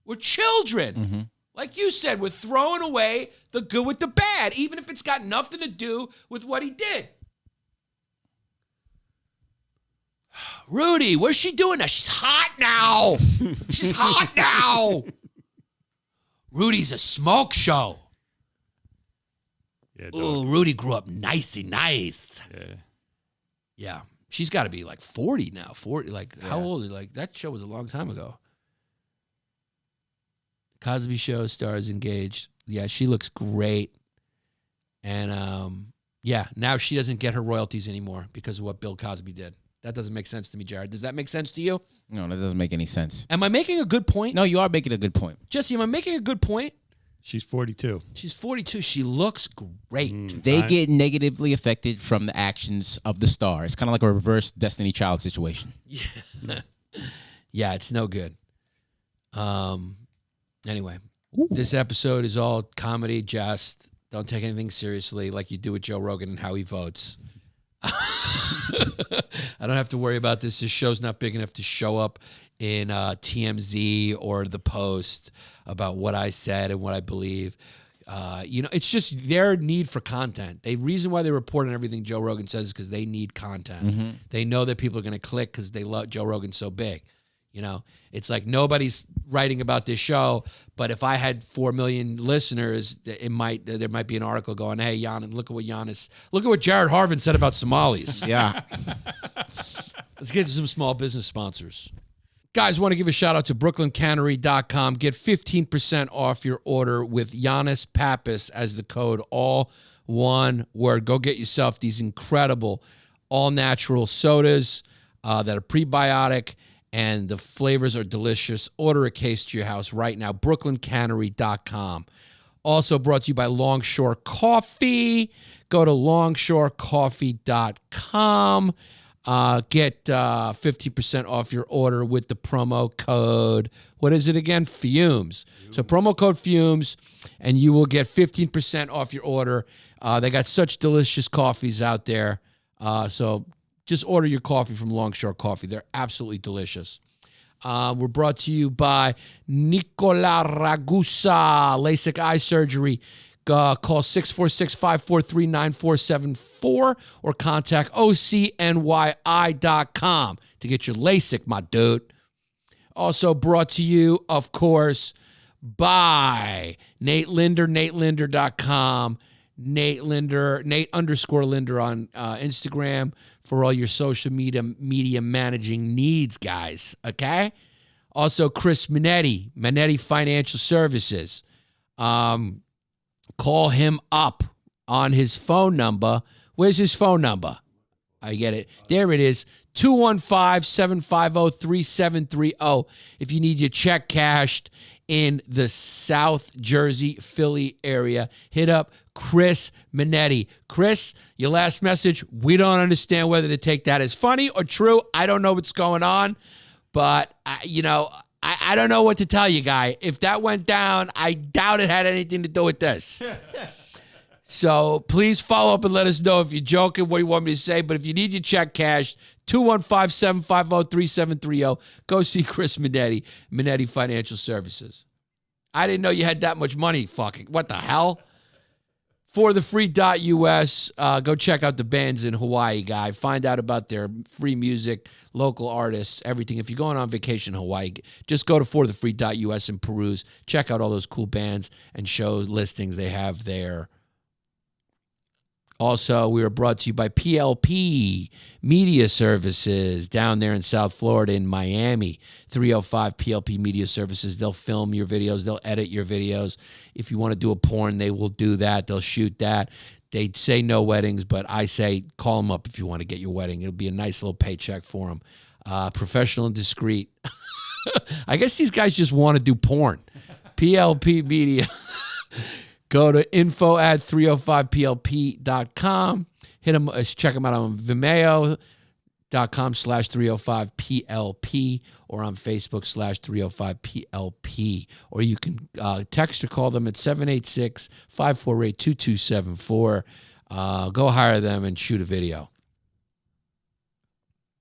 We're children. Like you said, we're throwing away the good with the bad, even if it's got nothing to do with what he did. Rudy, what's she doing now? She's hot now. She's hot now. Rudy's a smoke show. Yeah, Oh, Rudy grew up nicey nice. Yeah. Yeah. She's got to be like 40 now. 40. Like, how old? Like, that show was a long time ago. Cosby Show stars engaged. Yeah, she looks great. And, yeah, now she doesn't get her royalties anymore because of what Bill Cosby did. That doesn't make sense to me, Jared. Does that make sense to you? No, that doesn't make any sense. Am I making a good point? No, you are making a good point. Jesse, am I making a good point? She's 42. She's 42. She looks great. They get negatively affected from the actions of the star. It's kind of like a reverse Destiny Child situation. Yeah, it's no good. Anyway, this episode is all comedy, jest. Don't take anything seriously like you do with Joe Rogan and how he votes. I don't have to worry about this. This show's not big enough to show up in TMZ or The Post about what I said and what I believe. It's just their need for content. The reason why they report on everything Joe Rogan says is because they need content. They know that people are going to click because they love Joe Rogan so big. It's like nobody's writing about this show, but if I had 4 million listeners, there might be an article going, "Hey, Yannis, look at what Jared Harvin said about Somalis." Yeah. Let's get to some small business sponsors. Guys, want to give a shout out to brooklyncannery.com. Get 15% off your order with Yannis Pappas as the code, all one word. Go get yourself these incredible all-natural sodas that are prebiotic, and the flavors are delicious. Order a case to your house right now, brooklyncannery.com. Also brought to you by Longshore Coffee. Go to longshorecoffee.com. Get 50% off your order with the promo code, what is it again? Fumes. So promo code Fumes, and you will get 15% off your order. They got such delicious coffees out there. So just order your coffee from Longshore Coffee. They're absolutely delicious. We're brought to you by Nicola Ragusa, LASIK eye surgery. Call 646-543-9474 or contact OCNYI.com to get your LASIK, my dude. Also brought to you, of course, by Nate Linder, natelinder.com. Nate _Linder on Instagram for all your social media managing needs, guys. Okay? Also, Chris Manetti Financial Services. Call him up on his phone number. Where's his phone number? I get it. There it is. 215-750-3730. If you need your check cashed in the South Jersey, Philly area, hit up Chris Manetti. Chris, your last message, we don't understand whether to take that as funny or true. I don't know what's going on, but, I don't know what to tell you, guy. If that went down, I doubt it had anything to do with this. So please follow up and let us know if you're joking, what you want me to say. But if you need your check cashed, 215-750-3730. Go see Chris Manetti Financial Services. I didn't know you had that much money. Fucking, what the hell? forthefree.us. Go check out the bands in Hawaii, guy. Find out about their free music, local artists, everything. If you're going on vacation in Hawaii, just go to forthefree.us and peruse. Check out all those cool bands and show listings they have there. Also, we are brought to you by PLP Media Services down there in South Florida in Miami. 305 PLP Media Services. They'll film your videos. They'll edit your videos. If you want to do a porn, they will do that. They'll shoot that. They say no weddings, but I say call them up if you want to get your wedding. It'll be a nice little paycheck for them. Professional and discreet. I guess these guys just want to do porn. PLP Media. Go to info@305plp.com. Hit them, check them out on vimeo.com/305plp or on Facebook /305plp. Or you can text or call them at 786-548-2274. Go hire them and shoot a video.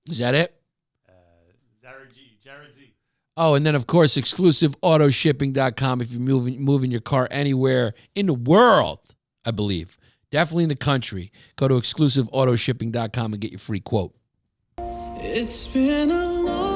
Is that it? Jared Z. Oh, and then, of course, exclusiveautoshipping.com if you're moving your car anywhere in the world, I believe. Definitely in the country. Go to exclusiveautoshipping.com and get your free quote. It's been a long